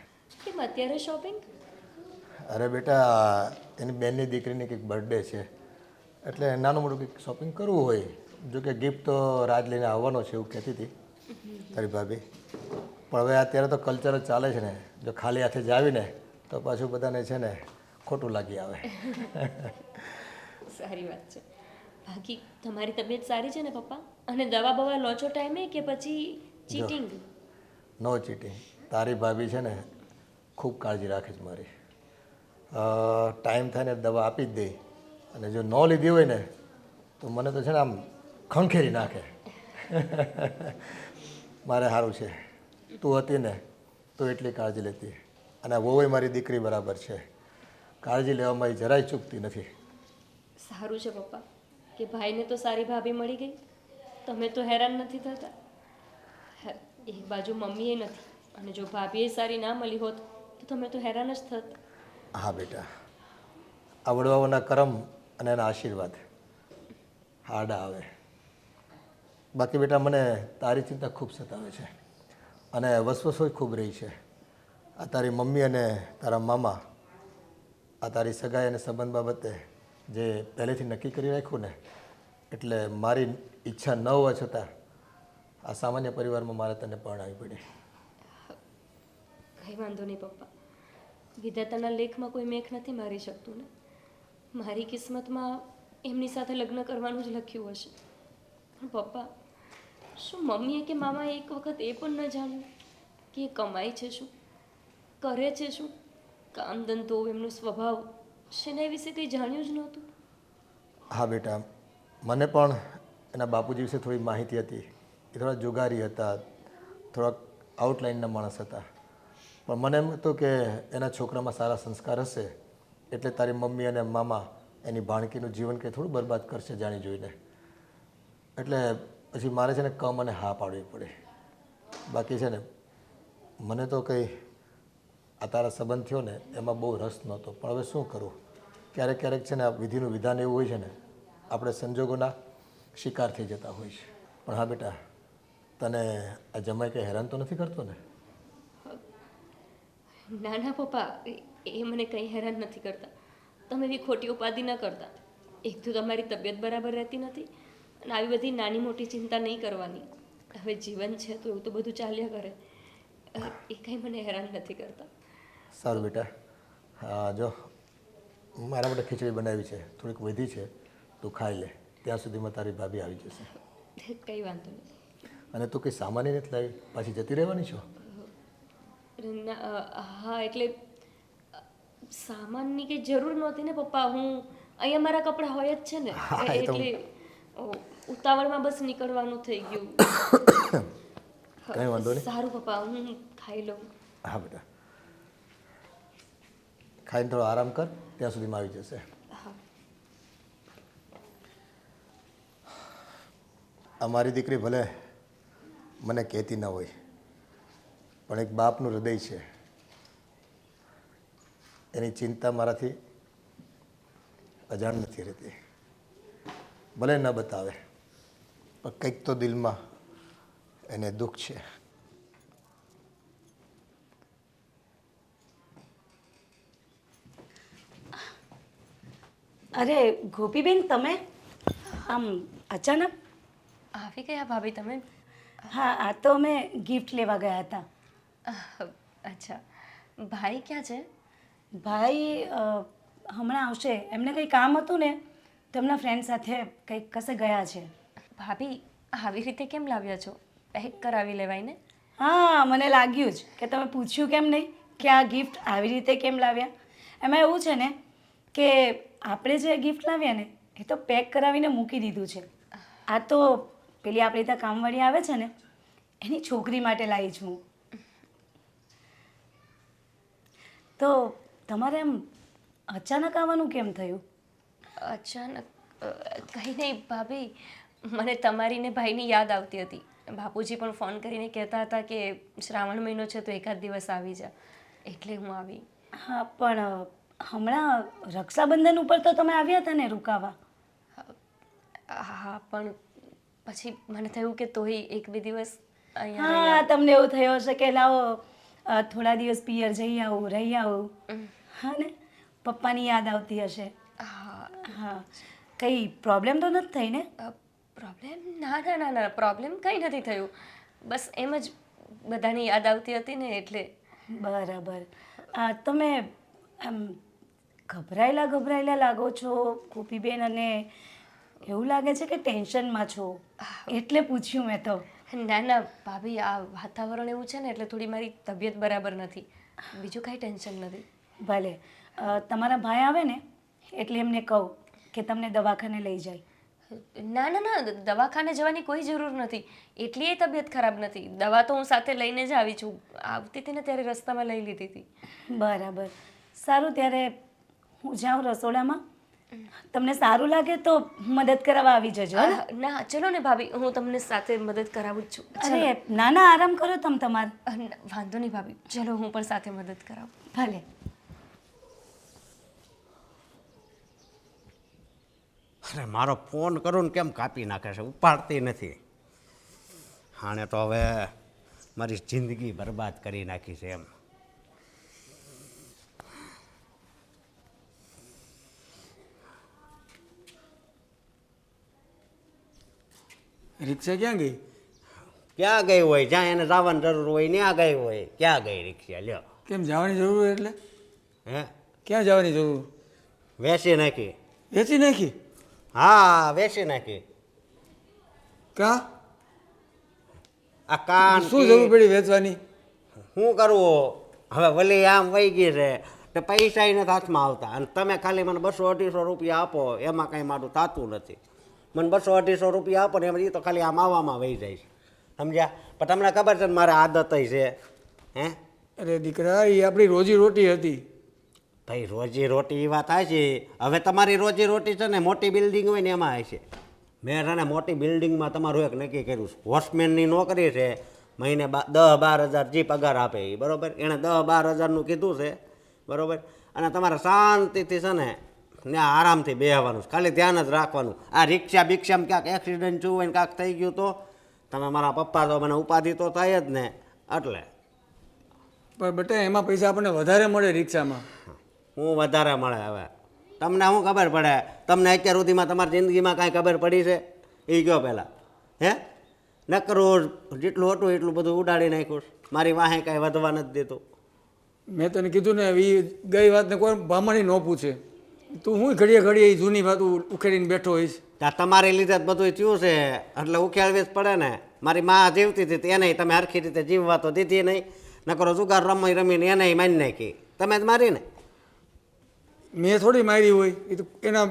કેમ અત્યારે શોપિંગ? અરે બેટા એની બેનની દીકરીની કંઈક બર્થડે છે એટલે નાનું મોટું કંઈક શોપિંગ કરવું હોય. જો કે ગિફ્ટ તો રાજ લઈને આવવાનો છે એવું કહેતી હતી તારી ભાભી. પણ હવે અત્યારે તો કલ્ચર જ ચાલે છે ને જો ખાલી હાથે જ આવીને તો પાછું બધાને છે ને ખોટું લાગી આવે. સારી વાત છે. બાકી તમારી તબિયત સારી છે ને પપ્પા? અને દવા બવા લો છો ટાઈમે કે પછી ચીટિંગ? નો ચીટિંગ. તારી ભાભી છે ને ખૂબ કાળજી રાખે છે મારી. ટાઈમ થાય ને દવા આપી જ દે અને જો ન લીધી હોય ને તો મને તો છે ને આમ ખંખેરી નાખે. મારે સારું છે તું હતી ને તો એટલી કાળજી લેતી, અને આ વહુએ મારી દીકરી બરાબર છે, કાળજી લેવામાં એ જરાય ચૂકતી નથી. સારું છે પપ્પા કે ભાઈને તો સારી ભાભી મળી ગઈ, તમે તો હેરાન નથી થતા. એક બાજુ મમ્મીએ નથી, અને જો ભાભીએ સારી ના મળી હોત તો તમે તો હેરાન જ થત. હા બેટા, આ વડવાઓના કરમ અને એના આશીર્વાદ હાડા આવે. બાકી બેટા મને તારી ચિંતા ખૂબ સતાવે છે, અને વસવસોય ખૂબ રહી છે. આ તારી મમ્મી અને તારા મામા આ તારી સગાઈ અને સંબંધ બાબતે જે પહેલેથી નક્કી કરી રાખ્યું ને, એટલે મારી ઈચ્છા ન હોવા છતાં આ સામાન્ય પરિવારમાં મારે તને પરણાવી પડી. કંઈ વાંધો નહીં પપ્પા, વિધાતાના લેખમાં કોઈ મેખ નથી મારી શકતું ને. મારી કિસ્મતમાં એમની સાથે લગ્ન કરવાનું જ લખ્યું હશે. પણ પપ્પા, શું મમ્મીએ કે મામાએ એક વખત એ પણ ન જાણ્યું કે એ કમાય છે શું, કરે છે શું, કામ ધંધો, એમનો સ્વભાવ શેના વિશે કંઈ જાણ્યું જ નહોતું? હા બેટા, મને પણ એના બાપુજી વિશે થોડી માહિતી હતી. એ થોડા જુગારી હતા, થોડાક આઉટલાઇનના માણસ હતા, પણ મને એમ હતું કે એના છોકરામાં સારા સંસ્કાર હશે એટલે તારી મમ્મી અને મામા એની ભાણકીનું જીવન કંઈ થોડું બરબાદ કરશે જાણી જોઈને. એટલે પછી મારે છે ને કમ અને હા પાડવી પડે. બાકી છે ને મને તો કંઈ આ તારા સંબંધ થયો ને એમાં બહુ રસ નહોતો, પણ હવે શું કરું, ક્યારેક ક્યારેક છે ને આ વિધિનું વિધાન એવું હોય છે ને, આપણે સંજોગોના શિકાર થઈ જતા હોય છે. પણ હા બેટા, તને આ જમાઈ કંઈ હેરાન તો નથી કરતો ને? ના ના પપ્પા, એ મને કંઈ હેરાન નથી કરતા. તમે એવી ખોટી ઉપાધિ ન કરતા. એક તો તમારી તબિયત બરાબર રહેતી નથી, અને આવી બધી નાની મોટી ચિંતા નહીં કરવાની. હવે જીવન છે તો એવું તો બધું ચાલ્યા કરે. એ કંઈ મને હેરાન નથી કરતા. સારું બેટા, હા જો મારા માટે ખીચડી બનાવી છે, થોડીક વધી છે, તું ખાઈ લે, ત્યાં સુધીમાં તારી ભાભી આવી જશે. કંઈ વાંધો નહીં. અને તું કંઈ સામાન્ય નથી લાવી, પાછી જતી રહેવાની છો? હા એટલે સામાનની કંઈ જરૂર નહોતી ને પપ્પા. હું અહીંયા મારા કપડાં હોય જ છે ને, એટલે ઉતાવળમાં બસ નીકળવાનું થઈ ગયું. કંઈ વાંધો નહીં. સારું પપ્પા, હું ખાઈ લઉં. હા બેટા, ખાઈને થોડો આરામ કર, ત્યાં સુધીમાં આવી જશે. હા. અમારી દીકરી ભલે મને કહેતી ન હોય, પણ એક બાપનું હૃદય છે, એની ચિંતા મારાથી અજાણ નથી રહેતી. ભલે ન બતાવે, પણ કંઈક તો દિલમાં એને દુઃખ છે. અરે ગોપીબેન, તમે આમ અચાનક? આવી ગયા ભાભી તમે? હા, આ તો અમે ગિફ્ટ લેવા ગયા હતા. અચ્છા, ભાઈ ક્યાં છે? ભાઈ હમણાં આવશે, એમને કંઈ કામ હતું ને, તેમના ફ્રેન્ડ સાથે કંઈક કશે ગયા છે. ભાભી, આવી રીતે કેમ લાવ્યા છો? પેક કરાવી લેવાય ને. હા, મને લાગ્યું જ કે તમે પૂછ્યું કેમ નહીં કે આ ગિફ્ટ આવી રીતે કેમ લાવ્યા. એમાં એવું છે ને કે આપણે જે ગિફ્ટ લાવ્યા ને એ તો પેક કરાવીને મૂકી દીધું છે. આ તો પેલી આપણી ત્યાં કામવાળી આવે છે ને, એની છોકરી માટે લાવી છું. તો તમારે એમ અચાનક આવવાનું કેમ થયું? અચાનક કંઈ નહીં ભાભી, મને તમારી ને ભાઈની યાદ આવતી હતી. બાપુજી પણ ફોન કરીને કહેતા હતા કે શ્રાવણ મહિનો છે તો એકાદ દિવસ આવી જા, એટલે હું આવી. હા, પણ હમણાં રક્ષાબંધન ઉપર તો તમે આવ્યા હતા ને રોકાવા. હા, પણ પછી મને થયું કે તોય એક બે દિવસ અહીંયા હા, તમને એવું થયો હશે કે લાવો થોડા દિવસ પિયર જઈ આવું, રહી આવું. હા ને, પપ્પાની યાદ આવતી હશે. હા, કંઈ પ્રોબ્લેમ તો નથી થઈ ને? પ્રોબ્લેમ? ના ના ના ના, પ્રોબ્લેમ કંઈ નથી થયું. બસ એમ જ બધાની યાદ આવતી હતી ને એટલે. બરાબર. તમે આમ ગભરાયેલા લાગો છો ગોપીબેન, અને એવું લાગે છે કે ટેન્શનમાં છો, એટલે પૂછ્યું મેં તો. ના ના ભાભી, આ વાતાવરણ એવું છે ને એટલે થોડી મારી તબિયત બરાબર નથી, બીજું કાંઈ ટેન્શન નથી. ભલે, તમારા ભાઈ આવે ને એટલે એમને કહું કે તમને દવાખાને લઈ જાય. ના ના ના દવાખાને જવાની કોઈ જરૂર નથી. એટલી તબિયત ખરાબ નથી. દવા તો હું સાથે લઈને જ આવી છું. આવતી હતી ને ત્યારે રસ્તામાં લઈ લીધી હતી. બરાબર. સારું, ત્યારે હું જાઉં રસોડામાં. તમને સારું લાગે તો મદદ કરવા આવી જજો હે ને? ના ચલો ને ભાભી, હું તમને સાથે મદદ કરાવું જ છું. અરે ના ના, આરામ કરો તમે તમારે. વાંધો નહીં ભાભી, ચલો હું પણ સાથે મદદ કરાવું. ભલે. અરે મારો ફોન કરું ને કેમ કાપી નાખે છે, ઉપાડતી નથી. આણે તો હવે મારી જિંદગી બરબાદ કરી નાખી છે એમ. રિક્ષા ક્યાં ગઈ? ક્યાં ગઈ હોય? જ્યાં એને જવાની જરૂર હોય ત્યાં ગઈ હોય. ક્યાં ગઈ રિક્ષા? લ્યો. કેમ જવાની જરૂર હોય એટલે? હે? ક્યાં જવાની જરૂર? વેચી નાખી. વેચી નાખી? હા, વેચી નાખી. કા? આ કાન શું જરૂર પડી વેચવાની? શું કરવું હવે? વલી આમ વહી ગઈ છે તો પૈસા નથી હાથમાં આવતા, અને તમે ખાલી મને 200-250 રૂપિયા આપો, એમાં કાંઈ મારું થતું નથી. મને 200-250 રૂપિયા આપો ને એમાં એ તો ખાલી આમ આવવામાં વહી જાય છે, સમજ્યા? પણ તમને ખબર છે ને મારે આદત છે. હે? અરે દીકરા, એ આપણી રોજી રોટી હતી. ભાઈ રોજી રોટી એ વાત થાય છે. હવે તમારી રોજી રોટી છે ને મોટી બિલ્ડિંગ હોય ને એમાં હશે. મેં છે ને મોટી બિલ્ડિંગમાં તમારું એક નક્કી કર્યું છે. વોચમેનની નોકરી છે, મહિને 10-12 હજાર જે પગાર આપે એ, બરાબર? એણે 10-12 હજારનું કીધું છે, બરાબર? અને તમારે શાંતિથી છે ને ત્યાં આરામથી બેસવાનું છે, ખાલી ધ્યાન જ રાખવાનું. આ રિક્ષા બિક્ષામાં ક્યાંક એક્સિડન્ટ થયું હોય ને કાંક થઈ ગયું તો તમે મારા પપ્પા તો મને ઉપાધિ તો થાય જ ને. એટલે પણ બેટા એમાં પૈસા આપણને વધારે મળે રિક્ષામાં. હું વધારે મળે હવે? તમને શું ખબર પડે? તમને અત્યાર સુધીમાં તમારી જિંદગીમાં કાંઈ ખબર પડી છે એ કહો પહેલાં. હે? નકરું જેટલું હતું એટલું બધું ઉડાડી નાખ્યું. મારી વાહે કાંઈ વધવા નથી દેતું. મેં તને કીધું ને, એ ગઈ વાતને કોઈ બામણી ન પૂછે. તું હું ઘડીએ ઘડીએ એ જૂની વાત ઉખેડીને બેઠો હોઈશ. ત્યાં તમારી લીધે જ બધું થયું છે એટલે ઉખેડવી જ પડે ને. મારી મા જીવતી હતી એને તમે હરખી રીતે જીવવા તો દીધી નહીં. નકરો જુગાર રમીને એને મારી નાખી. તમે જ મારી ને. મેં થોડી મારી હોય, એ તો એના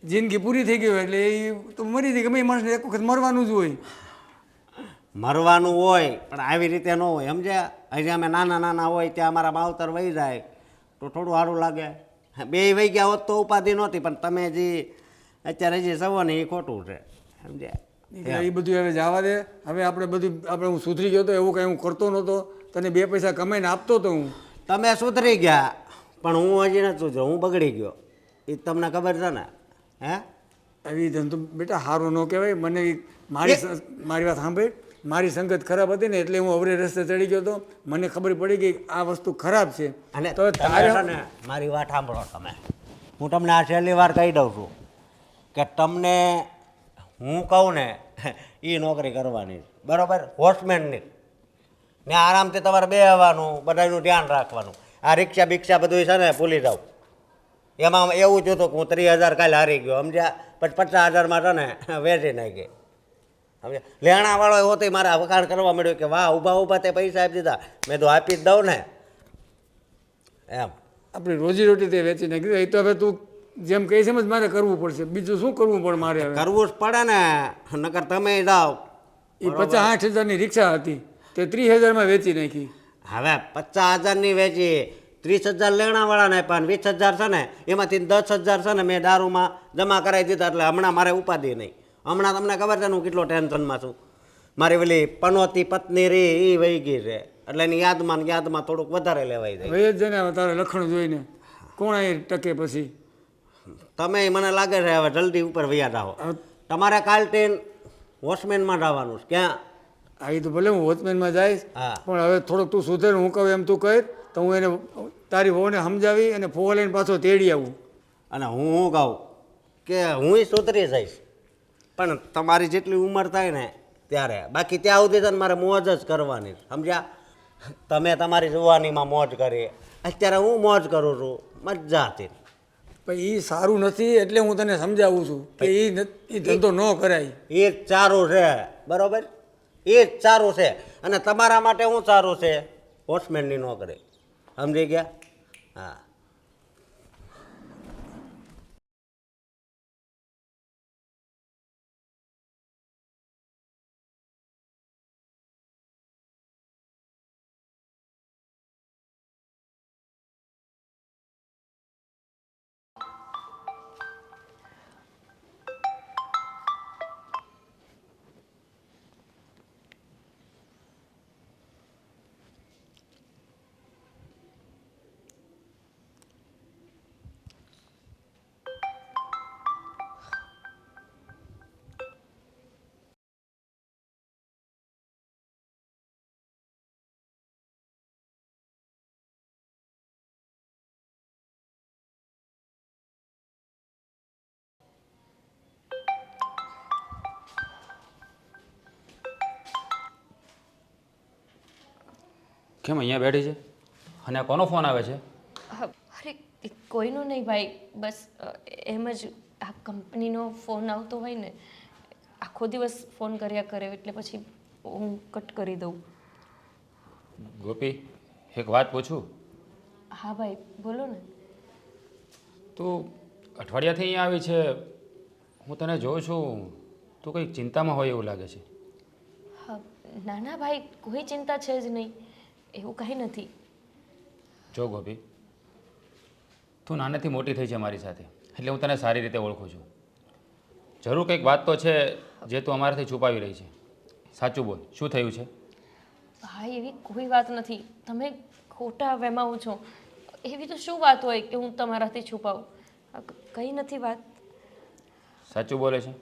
જિંદગી પૂરી થઈ ગઈ હોય એટલે એ તો મરી હતી. ગમે એ માણસને એક વખત મરવાનું જ હોય. મરવાનું હોય પણ આવી રીતે ન હોય, સમજ્યા? હજી અમે નાના નાના હોય ત્યાં અમારા માવતર વહી જાય તો થોડું સારું લાગે. બે વહી ગયા હોત તો ઉપાધિ નહોતી, પણ તમે જે અત્યારે જે સવો ને એ ખોટું છે, સમજ્યા? એ બધું હવે જવા દે. હવે આપણે હું સુધરી ગયો તો એવું કંઈ હું કરતો નહોતો. તને 2 પૈસા કમાઈને આપતો હતો હું. તમે સુધરી ગયા પણ હું હજી નથી સુધર્યો. હું બગડી ગયો, એ તમને ખબર છે ને. હે? આવી ધંધો બેટા સારો ન કહેવાય. મને મારી વાત સાંભળ. મારી સંગત ખરાબ હતી ને એટલે હું અવરે રસ્તે ચડી ગયો હતો. મને ખબર પડી ગઈ આ વસ્તુ ખરાબ છે. અને તો તારે છે ને મારી વાત સાંભળો તમે. હું તમને આ છેલ્લી વાર કહી દઉં છું કે તમને હું કહું ને એ નોકરી કરવાની, બરાબર? વોચમેનની ને આરામથી તમારે બેસવાનું, બધાનું ધ્યાન રાખવાનું. આ રિક્ષા બિક્ષા બધું છે ને ભૂલી જાવ. એમાં એવું જ હતું કે હું 30,000 કાલે હારી ગયો, સમજ્યા? પછી 50,000માં છે ને વેચી નાખી, સમજ્યા? લેણાવાળો એવો તો મારા વખાણ કરવા મળ્યો કે વાહ, ઊભા ઊભા તે પૈસા આપી દીધા. મેં તો આપી જ દઉં ને એમ. આપણી રોજી રોટી તે વેચી નાખી. એ તો હવે તું જેમ કહીશ એમ જ મારે કરવું પડશે. બીજું શું કરવું પડે મારે હવે? કરવું જ પડે ને, નકર તમે જાઓ. એ 50-60 હજારની રિક્ષા હતી તે 30,000માં વેચી નાખી. હવે 50,000ની વેચી, 30,000 લેણાવાળાને આપ્યા ને 20,000 છે ને એમાંથી 10,000 છે ને મેં દારૂમાં જમા કરાવી દીધા. એટલે હમણાં મારે ઉપાધિ નહીં. હમણાં તમને ખબર છે ને હું કેટલો ટેન્શનમાં છું. મારી પેલી પનોતી પત્ની રી એ વહી ગઈ છે એટલે એની યાદમાં થોડુંક વધારે લેવાઈ જાય. ભાઈ જ છે ને હવે તારે લખણ જોઈને કોણ અહીં ટકે પછી? તમે મને લાગે છે હવે જલ્દી ઉપર વૈયા જાઓ. તમારે કાલટીન વોચમેનમાં જવાનું છે. ક્યાં? આ એ તો ભલે હું વોચમેનમાં જઈશ, હા. પણ હવે થોડોક તું સુધર. હું કહું એમ તું કહે તો હું એને તારી વહુને સમજાવી અને ફોવા લઈને પાછો તેડી આવું. અને હું કહું કે હું સુધરી જઈશ પણ તમારી જેટલી ઉંમર થાય ને ત્યારે. બાકી ત્યાં સુધી તો મારે મોજ જ કરવાની, સમજ્યા? તમે તમારી જુવાનીમાં મોજ કરી, અત્યારે હું મોજ કરું છું મજાથી. પણ એ સારું નથી એટલે હું તને સમજાવું છું કે એ ધંધો ન કરાય. એ જ સારું છે, બરાબર? એ જ સારું છે. અને તમારા માટે શું સારું છે? વોચમેનની નોકરી, સમજી ગયા? હા. કેમ અહીંયા બેઠી છે અને આ કોનો ફોન આવે છે? અરે કોઈનો નહીં ભાઈ, બસ એમ જ આ કંપનીનો ફોન આવતો હોય ને, આખો દિવસ ફોન કર્યા કરે એટલે પછી હું કટ કરી દઉં. ગોપી, એક વાત પૂછું? હા ભાઈ બોલો ને. તું અઠવાડિયાથી અહીંયા આવી છે, હું તને જોઉં છું, તું કંઈક ચિંતામાં હોય એવું લાગે છે. હા ના ના ભાઈ, કોઈ ચિંતા છે જ નહીં, એવું કંઈ નથી. જો ગોપી, તું નાનેથી મોટી થઈ છે મારી સાથે, એટલે હું તને સારી રીતે ઓળખું છું. જરૂર કંઈક વાત તો છે જે તું અમારાથી છુપાવી રહી છે. સાચું બોલ, શું થયું છે? ભાઈ એવી કોઈ વાત નથી, તમે ખોટા વહેમાઓ છો. એવી તો શું વાત હોય કે હું તમારાથી છુપાવું? કંઈ નથી વાત. સાચું બોલે છે?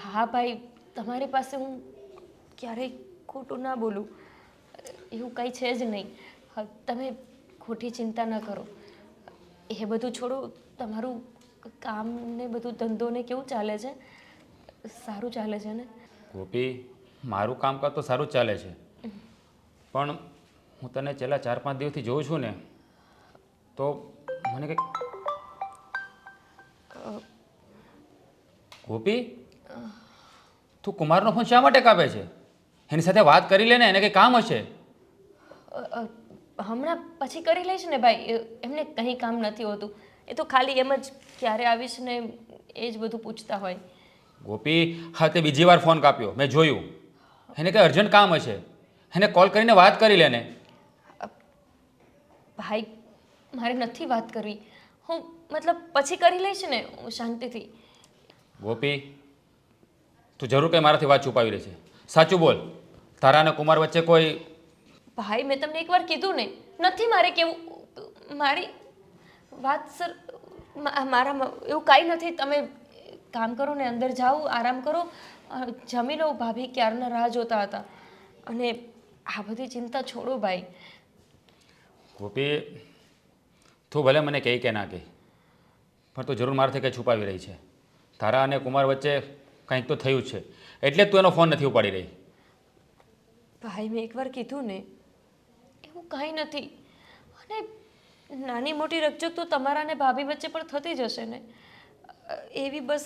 હા ભાઈ, તમારી પાસે હું ક્યારેય ખોટું ના બોલું, એવું કંઈ છે જ નહીં. તમે ખોટી ચિંતા ન કરો. એ બધું છોડો, તમારું કામ ને બધું ધંધો ને કેવું ચાલે છે? સારું ચાલે છે ને? ગોપી, મારું કામકાજ તો સારું જ ચાલે છે, પણ હું તને છેલ્લા 4-5 દિવસથી જોઉં છું ને, તો મને કંઈક... ગોપી, તું કુમારનો ફોન શા માટે કાપે છે? એની સાથે વાત કરી લે ને, એને કંઈ કામ હશે. હમણાં પછી કરી લઈશ ને ભાઈ, એમને કંઈ કામ નથી હોતું. એ તો ખાલી એમ જ ક્યારે આવીશ ને એ જ બધું પૂછતા હોય. ગોપી, હા તે બીજી વાર ફોન કાપ્યો, મેં જોયું. એને કંઈ અર્જન્ટ કામ હશે, એને કોલ કરીને વાત કરી લે ને. ભાઈ મારે નથી વાત કરવી, હું મતલબ પછી કરી લઈશ ને હું શાંતિથી. ગોપી, તું જરૂર કંઈ મારાથી વાત છુપાવી રહી છે. સાચું બોલ, તારા અને કુમાર વચ્ચે કોઈ... ભાઈ મેં તમને એકવાર કીધું ને, નથી મારે કેવું. મારી વાત સર મારા એવું કાંઈ નથી. તમે કામ કરો ને, અંદર જાઓ, આરામ કરો, જમી લો. ભાભી ક્યારના રાહ જોતા હતા. અને આ બધી ચિંતા છોડો ભાઈ. ગોપી, તું ભલે મને કહે કે ના કહે, પણ તું જરૂર મારાથી કંઈ છુપાવી રહી છે. તારા અને કુમાર વચ્ચે કંઈક તો થયું જ છે, એટલે જ તું એનો ફોન નથી ઉપાડી રહી. ભાઈ મેં એકવાર કીધું ને, એવું કાંઈ નથી. અને નાની મોટી રકઝક તો તમારા અને ભાભી વચ્ચે પણ થતી જ હશે ને. એવી બસ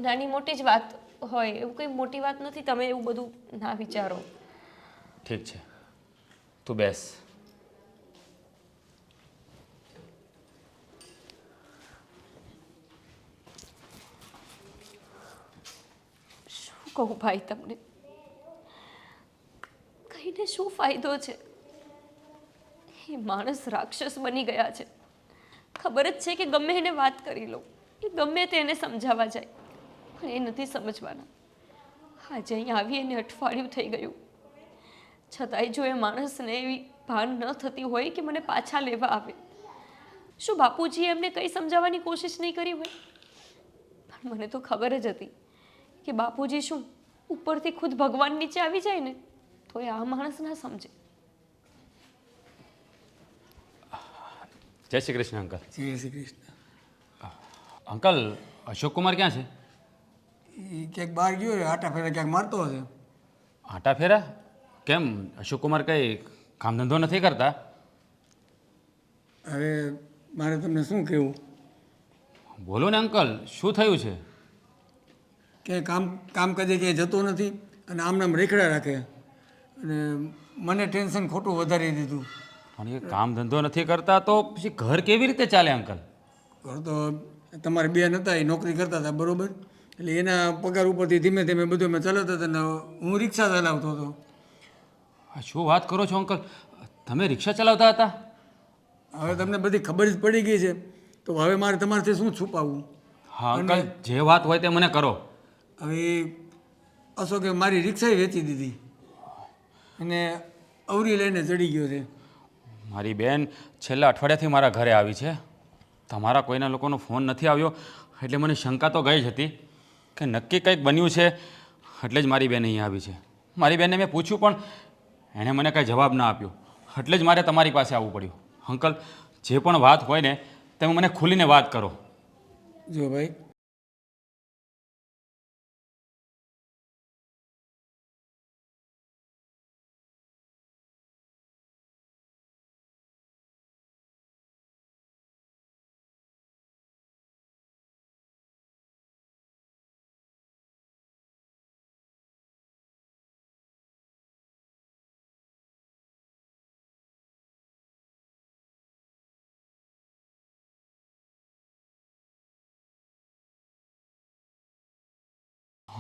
નાની મોટી જ વાત હોય, એવું કંઈ મોટી વાત નથી. તમે એવું બધું ના વિચારો. ઠીક છે, તું બેસ. શું કહું ભાઈ તમને, કહીને શું ફાયદો છે? એ માણસ રાક્ષસ બની ગયા છે. ખબર જ છે કે ગમે એને વાત કરી લો, એ ગમે તે એને સમજાવવા જાય, પણ એ નથી સમજવાના. આજે અહીં આવી એને અઠવાડિયું થઈ ગયું, છતાંય જો એ માણસને એવી ભાન ન થતી હોય કે મને પાછા લેવા આવે. શું બાપુજીએ એમને કંઈ સમજાવવાની કોશિશ નહીં કરી હોય? પણ મને તો ખબર જ હતી કે બાપુજી શું ઉપરથી ખુદ ભગવાન નીચે આવી જાય ને તો એ આ માણસ ના સમજે. જય શ્રી કૃષ્ણ અંકલ. જય શ્રી કૃષ્ણ. અંકલ, અશોક કુમાર ક્યાં છે? એ ક્યાંક બહાર ગયો છે, આટા ફેરા ક્યાંક મારતો હશે. આટા ફેરા? કેમ, અશોક કુમાર કંઈ કામ ધંધો નથી કરતા? હવે મારે તમને શું કહેવું, બોલો ને અંકલ, શું થયું છે? ક્યાંય કામકાજે ક્યાંય જતો નથી અને આમ નામ રેખડા રાખે અને મને ટેન્શન ખોટું વધારી દીધું. પણ એ કામ ધંધો નથી કરતા તો પછી ઘર કેવી રીતે ચાલે અંકલ? ઘર તો તમારે બેન હતા, એ નોકરી કરતા હતા બરાબર, એટલે એના પગાર ઉપરથી ધીમે ધીમે બધું અમે ચલાવતા હતા ને હું રિક્ષા ચલાવતો હતો. આ શું વાત કરો છો અંકલ, તમે રિક્ષા ચલાવતા હતા? હવે તમને બધી ખબર જ પડી ગઈ છે તો હવે મારે તમારાથી શું છુપાવવું. હા અંકલ, જે વાત હોય તે મને કરો. હવે અશોકે મારી રિક્ષા વેચી દીધી અને અવરી લઈને ચડી ગયો છે. મારી બેન છેલ્લા અઠવાડિયાથી મારા ઘરે આવી છે. તમારા કોઈના લોકોનો ફોન નથી આવ્યો એટલે મને શંકા તો ગઈ જ હતી કે નક્કી કંઈક બન્યું છે, એટલે જ મારી બેન અહીં આવી છે. મારી બેનને મેં પૂછ્યું પણ એણે મને કાંઈ જવાબ ના આપ્યો, એટલે જ મારે તમારી પાસે આવવું પડ્યું. અંકલ, જે પણ વાત હોય ને તમે મને ખુલીને વાત કરો. જો ભાઈ,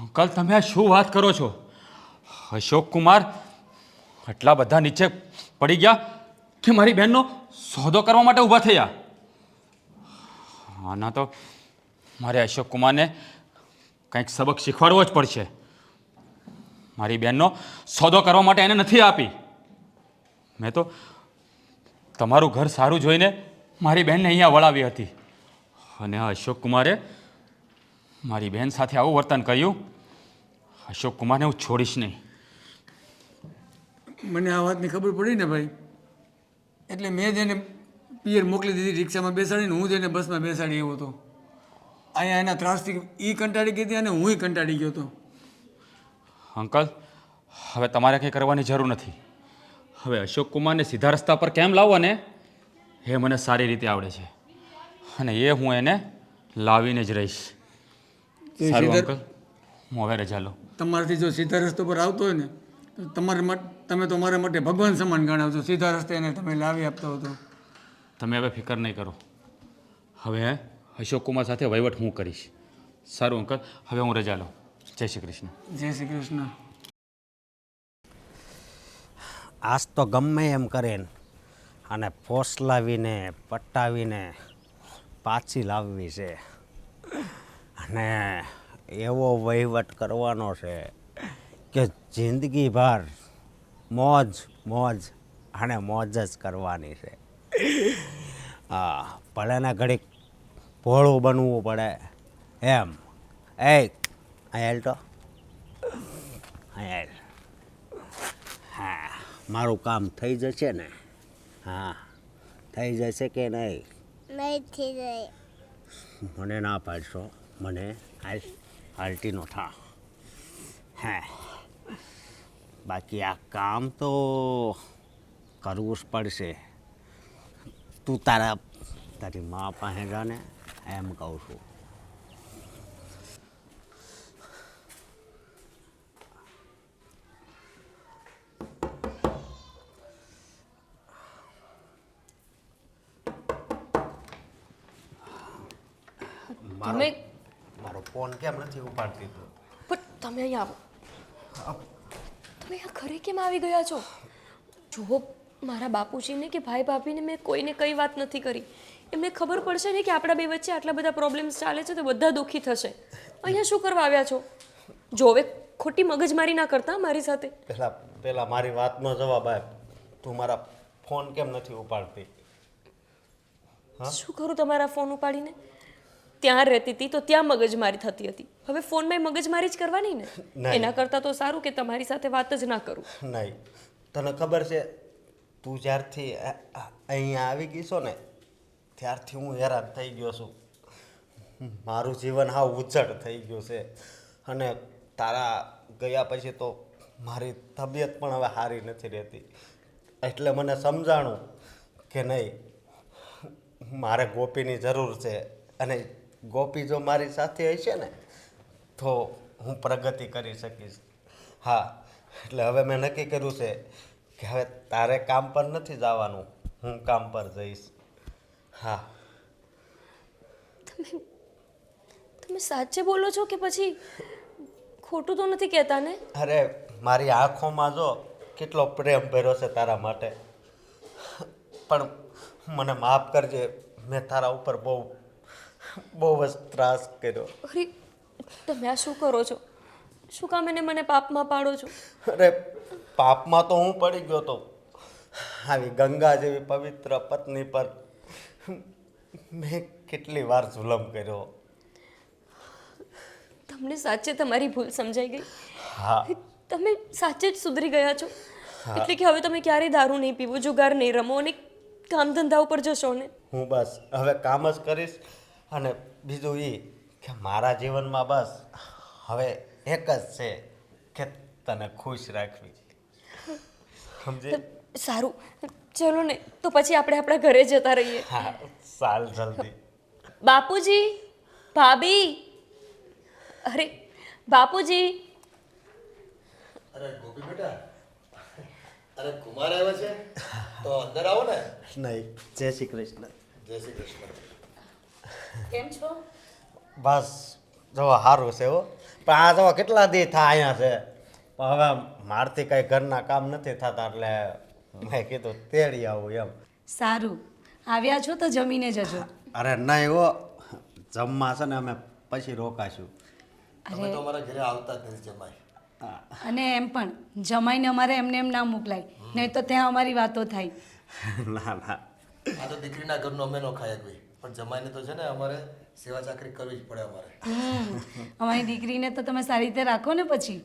અંકલ તમે આ શું વાત કરો છો? અશોક કુમાર આટલા બધા નીચે પડી ગયા કે મારી બહેનનો સોદો કરવા માટે ઊભા થયા? આના તો મારે અશોક કુમારને કંઈક સબક શીખવાડવો જ પડશે. મારી બહેનનો સોદો કરવા માટે એને નથી આપી. મેં તો તમારું ઘર સારું જોઈને મારી બહેનને અહીંયા વળાવી હતી, અને આ અશોક કુમારે મારી બહેન સાથે આવું વર્તન કર્યું. અશોક કુમારને હું છોડીશ નહીં. મને આ વાતની ખબર પડી ને ભાઈ, એટલે મેં જ એને પિયર મોકલી દીધી રિક્ષામાં બેસાડીને. હું જ એને બસમાં બેસાડી આવ્યો હતો. અહીંયા એના ત્રાસથી એ કંટાળી ગઈ હતી અને હુંય કંટાળી ગયો હતો. અંકલ હવે તમારે કંઈ કરવાની જરૂર નથી. હવે અશોક કુમારને સીધા રસ્તા પર કેમ લાવવો ને એ મને સારી રીતે આવડે છે, અને એ હું એને લાવીને જ રહીશ. એ સારું સીધા- અંકલ, હું હવે રજા લઉં. તમારાથી જો સીધા રસ્તો પર આવતો હોય ને તો તમે તો મારા માટે ભગવાન સમાન ગણાવજો. સીધા રસ્તે એને તમે લાવી આપતો હતો. તમે હવે ફિકર નહીં કરો. હવે અશોક કુમાર સાથે વહીવટ હું કરીશ. સારું અંકલ, હવે હું રજા લઉં. જય શ્રી કૃષ્ણ. જય શ્રી કૃષ્ણ. આજ તો ગમે એમ કરીને અને ફોસલાવીને પટાવીને પાછી લાવવી છે, અને એવો વહીવટ કરવાનો છે કે જિંદગીભર મોજ મોજ અને મોજ જ કરવાની છે. હા, ભલે ને ઘડીક ભોળું બનવું પડે એમ. અહીં તો અહીં. હા, મારું કામ થઈ જશે ને? હા, થઈ જશે કે નહીં? નહીં થઈ જાય. મને ના પાડશો? મને હાલતી નો થા. હા, બાકી આ કામ તો કરવું જ પડશે. તું તારી મા પાસે જાને એમ કહું છું. તમે મારો ફોન કેમ નથી ઉપાડતી તું? પણ તમે અહીંયા આવો. તમે અહીંયા ઘરે કેમ આવી ગયા છો? જુઓ, મારા બાપુજીને કે ભાઈ ભાભીને મેં કોઈને કઈ વાત નથી કરી. એમને ખબર પડશે ને કે આપણા બે વચ્ચે આટલા બધા પ્રોબ્લેમ્સ ચાલે છે તો બધા દુઃખી થશે. અહીંયા શું કરવા આવ્યા છો? જો હવે ખોટી મગજમારી ના કરતા મારી સાથે. પહેલા મારી વાતનો જવાબ આપ. તું મારા ફોન કેમ નથી ઉપાડતી? શું કરું તમારા ફોન ઉપાડીને? ત્યાં રહેતી હતી તો ત્યાં મગજમારી થતી હતી. હવે ફોનમાં મગજમારી જ કરવાની ને. નહીં. એના કરતાં તો સારું કે તમારી સાથે વાત જ ના કરું. નહીં, તને ખબર છે, તું જ્યારથી અહીંયા આવી ગઈ છો ને ત્યારથી હું હેરાન થઈ ગયો છું. મારું જીવન હાવ ઉજ્જડ થઈ ગયું છે, અને તારા ગયા પછી તો મારી તબિયત પણ હવે સારી નથી રહેતી. એટલે મને સમજાણું કે નહીં, મારે ગોપીની જરૂર છે, અને ગોપી જો મારી સાથે હશે ને તો હું પ્રગતિ કરી શકીશ. હા, એટલે હવે મેં નક્કી કર્યું છે કે હવે તારે કામ પર નથી જવાનું, હું કામ પર જઈશ. હા. તમે સાચે બોલો છો કે પછી ખોટું તો નથી કહેતા ને? અરે, મારી આંખોમાં જો કેટલો પ્રેમ ભર્યો છે તારા માટે. પણ મને માફ કરજે, મેં તારા ઉપર બહુ જ ત્રાસ કર્યો. અરે, તમે આ શું કરો છો? શું કામ એને મને પાપમાં પાડો છો? અરે, પાપમાં તો હું પડી ગયો તો. આવી ગંગા જેવી પવિત્ર પત્ની પર મેં કેટલી વાર જુલમ કર્યો. તમને સાચે તમારી ભૂલ સમજાઈ ગઈ? હા. તમે સાચે જ સુધરી ગયા છો? એટલે કે હવે તમે ક્યારેય દારૂ નહીં પીવો, જુગાર નહીં રમો, અને કામ ધંધા ઉપર જશો ને? હું બસ હવે કામ જ કરીશ, અને બીજું એ કે મારા જીવનમાં બસ હવે એક જ છે કે તને ખુશ રાખવી. સમજી? સારું, ચલો ને તો પછી આપણે આપણા ઘરે જતા રહીએ. હા, ચાલ જલ્દી. બાપુજી, ભાભી, અરે બાપુજી. અરે ગોપી બેટા, અરે કુમાર આવ્યા છે તો અંદર આવો ને. નહીં, જય શ્રી કૃષ્ણ. જય શ્રી કૃષ્ણ. કેમ છો? બસ જો સારું છે હો. પણ આ તો કેટલા દી થાય અહીંયા છે પણ હવે મારથી કંઈ ઘરના કામ નથી થતા એટલે મેં કીધું તેડી આવું એમ. સારું આવ્યા છો તો જમીને જજો. અરે નહીં હો, જમવા છે ને અમે પછી રોકાશું. તમે તો અમારા ઘરે આવતા જ નથી જમાય. અને એમ પણ જમાઈને અમારે એમને એમ ના મોકલાય, નહીં તો ત્યાં અમારી વાતો થાય. ના ના, આ તો દીકરીના ઘરનું અમે નો ખાય કોઈ, પણ જમાઈને તો છે ને અમારે સેવા ચાકરી કરવી જ પડે અમારે. અમારી દીકરીને તો તમે સારી રીતે રાખો ને પછી.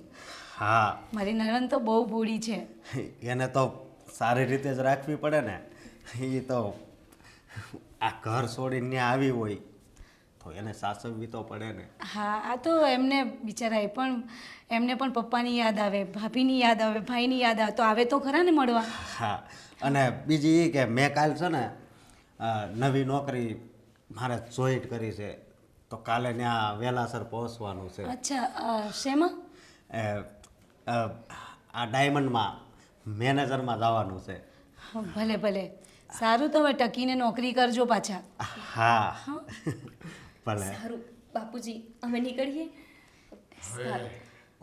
હા મારી નણંદ તો બહુ ભોળી છે. એને તો સારી રીતે જ રાખવી પડે ને. એ તો આ ઘર છોડીને ત્યાં આવી હોય તો એને સાચવવી તો પડે ને. હા આ તો એમને બિચારા એમને પણ પપ્પાની યાદ આવે, ભાભીની યાદ આવે, ભાઈની યાદ આવે, તો આવે તો ખરા ને મળવા. હા, અને બીજી એ કે મેં કાલ છે ને નવી નોકરી મારે જોઈન્ટ કરી છે તો કાલે ત્યાં વહેલાસર પહોંચવાનું છે. અચ્છા શેમાં? આ ડાયમંડમાં મેનેજરમાં જવાનું છે. ભલે ભલે, સારું તો હવે ટકીને નોકરી કરજો પાછા. હા ભલે. સારું બાપુજી, અમે નીકળીએ. હવે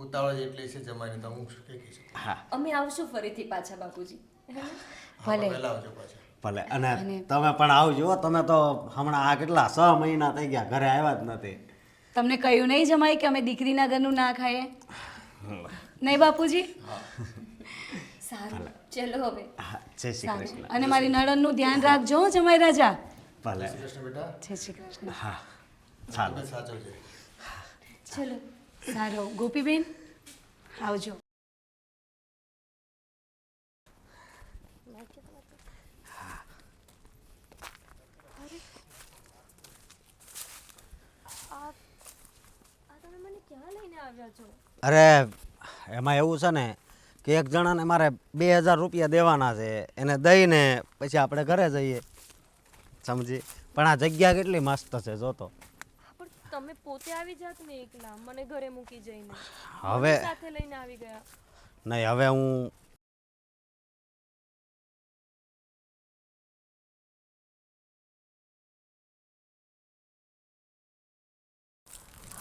ઉતાવળ જ એટલી છે જમાઈને, તો હું શું કહી શકું. હા અમે આવશું ફરીથી પાછા બાપુજી. ભલે વહેલા આવજો પાછા. ભલે. અને તમે પણ આવજો. તમે તો હમણાં આ કેટલા 6 મહિના થઈ ગયા ઘરે આવ્યા જ નથી. તમને કહ્યું નહીં જમાઈ કે અમે દીકરીના ઘરનું ના ખાઈએ? નહીં બાપુજી? સારું ચલો હવે. હા, જય શ્રી કૃષ્ણ. અને મારી નણંદનું ધ્યાન રાખજો હો, જમાઈ રાજા. ભલે. કૃષ્ણ બેટા, જય શ્રી કૃષ્ણ. હા ચાલો. તમે સાચવજો. ચલો. સારું ગોપીબેન આવજો. તમે મને ક્યાં લઈને આવ્યા છો? અરે એમાં એવું છે ને કે એક જણાને મારે 2000 રૂપિયા દેવાના છે, એને દઈને પછી આપણે ઘરે જઈએ, સમજી. પણ આ જગ્યા કેટલી મસ્ત છે જોતો. પણ તમે પોતે આવી જાત ને એકલા, મને ઘરે મૂકી જઈને. હવે સાથે લઈને આવી ગયા. નહીં, હવે હું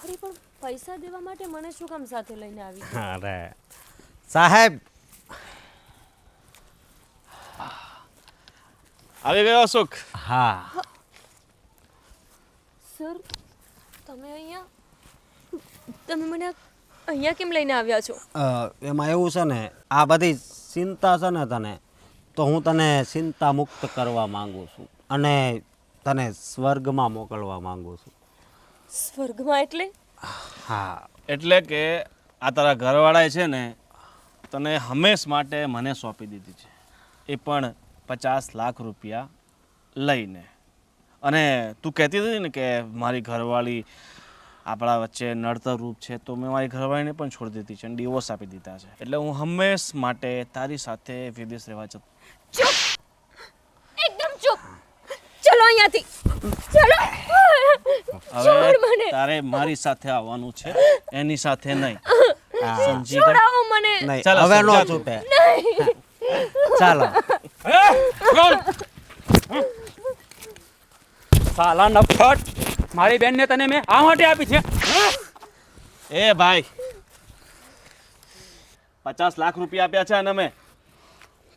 અરે પણ પૈસા દેવા માટે મને શું કામ સાથે લઈને આવી ગયા? અરે સાહેબ, આવી ગયો સુખ. હા સર તમે મને અહીંયા કેમ લઈને આવ્યા છો? એમાં એવું છે ને, આ બધી ચિંતા છે ને તને, તો હું તને ચિંતા મુક્ત કરવા માંગુ છું અને તને સ્વર્ગમાં મોકલવા માંગુ છું. સ્વર્ગમાં એટલે? હા, એટલે કે આ તારા ઘરવાળાએ છે ને તને હંમેશ માટે મને સોંપી દીધી છે, એ પણ 50 લાખ રૂપિયા લઈને. અને તું કહેતી હતી ને કે મારી ઘરવાળી આપણા વચ્ચે નડતર રૂપ છે, તો મેં મારી ઘરવાળીને પણ છોડી દીધી છે અને ડિવોર્સ આપી દીધા છે. એટલે હું હંમેશ માટે તારી સાથે વિદેશ રહેવા જતો. ચૂપ, એકદમ ચૂપ. ચલો અહીંયાથી, ચલો. છોડ હવે મને. તારે મારી સાથે આવવાનું છે, એની સાથે નહીં. સમજી ગઈ? છોડાવો મને. નહીં ચાલો, હવે નો સમજાતું. છૂટે. ચાલો. સાલા નફટ, મારી બેનને તને મેં આ માટે આપી છે. એ ભાઈ, 50 લાખ રૂપિયા આપ્યા છે અને મેં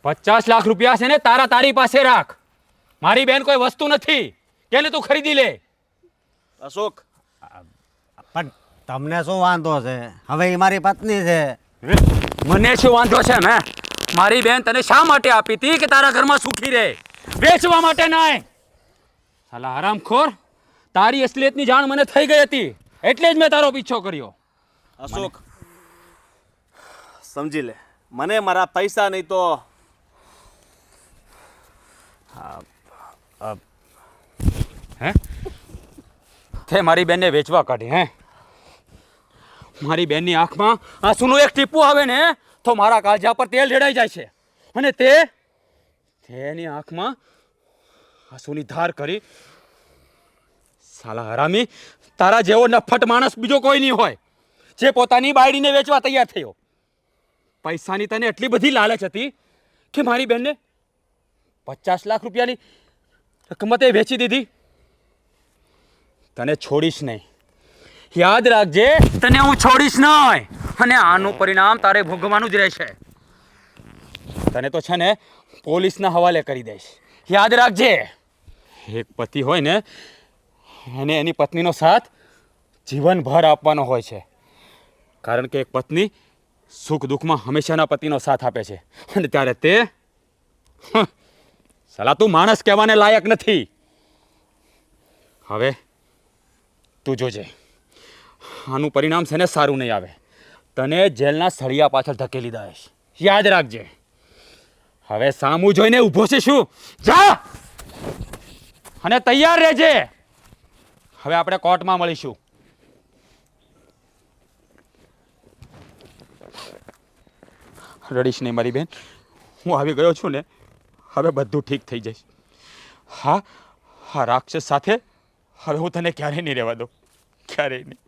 50 લાખ રૂપિયા છે ને તારી પાસે રાખ. મારી બેન કોઈ વસ્તુ નથી કે એને તું ખરીદી લે. અશોક, પણ તમને શું વાંધો છે? હવે એ મારી પત્ની છે. મને શું વાંધો છે ને? મારી બેન તને શા માટે આપી હતી કે તારા ઘરમાં સુખી રહે, વેચવા માટે નહીં. સાલા હરામખોર, તારી અસલિયતની જાણ મને થઈ ગઈ હતી એટલે જ મેં તારો પીછો કર્યો. અશોક, સમજી લે, મને મારા પૈસા નહીં તો હે તે મારી બેનને વેચવા કાઢી? હે, મારી બેનની આંખમાં આંસુનું એક ટીપું આવે ને તો મારા કાળજા પર તેલ રેડાઈ જાય છે, અને તેની આંખમાં આંસુની ધાર કરી. સાલા હરામી, તારા જેવો નફટ માણસ બીજો કોઈ નહીં હોય જે પોતાની બાયડીને વેચવા તૈયાર થયો. પૈસાની તને એટલી બધી લાલચ હતી કે મારી બેનને 50 લાખ રૂપિયાની રકમતે વેચી દીધી. તને છોડીશ નહીં, યાદ રાખજે, તને હું છોડીશ નહીં અને આનું પરિણામ તારે ભોગવવાનું જ રહેશે. તને તો છે ને પોલીસના હવાલે કરી દઈશ. યાદ રાખજે, એક પતિ હોય ને એને એની પત્નીનો સાથ જીવનભર આપવાનો હોય છે, કારણ કે એક પત્ની સુખ દુઃખમાં હંમેશાના પતિનો સાથ આપે છે. અને ત્યારે તે સલા તું માણસ કહેવાને લાયક નથી. હવે તું જોજે, આનું પરિણામ છે ને સારું નહીં આવે. તને જેલના સળિયા પાછળ ધકેલી દઈશ. યાદ રાખજે. હવે સામું જોઈને ઊભો છે શું? જા અને તૈયાર રહેજે. હવે આપણે કોર્ટમાં મળીશું. રડીશ નહીં મારી બેન, હું આવી ગયો છું ને, હવે બધું ઠીક થઈ જઈશ. હા, રાક્ષસ સાથે હવે હું તને ક્યારેય નહીં રહેવા દઉં, ક્યારેય નહીં.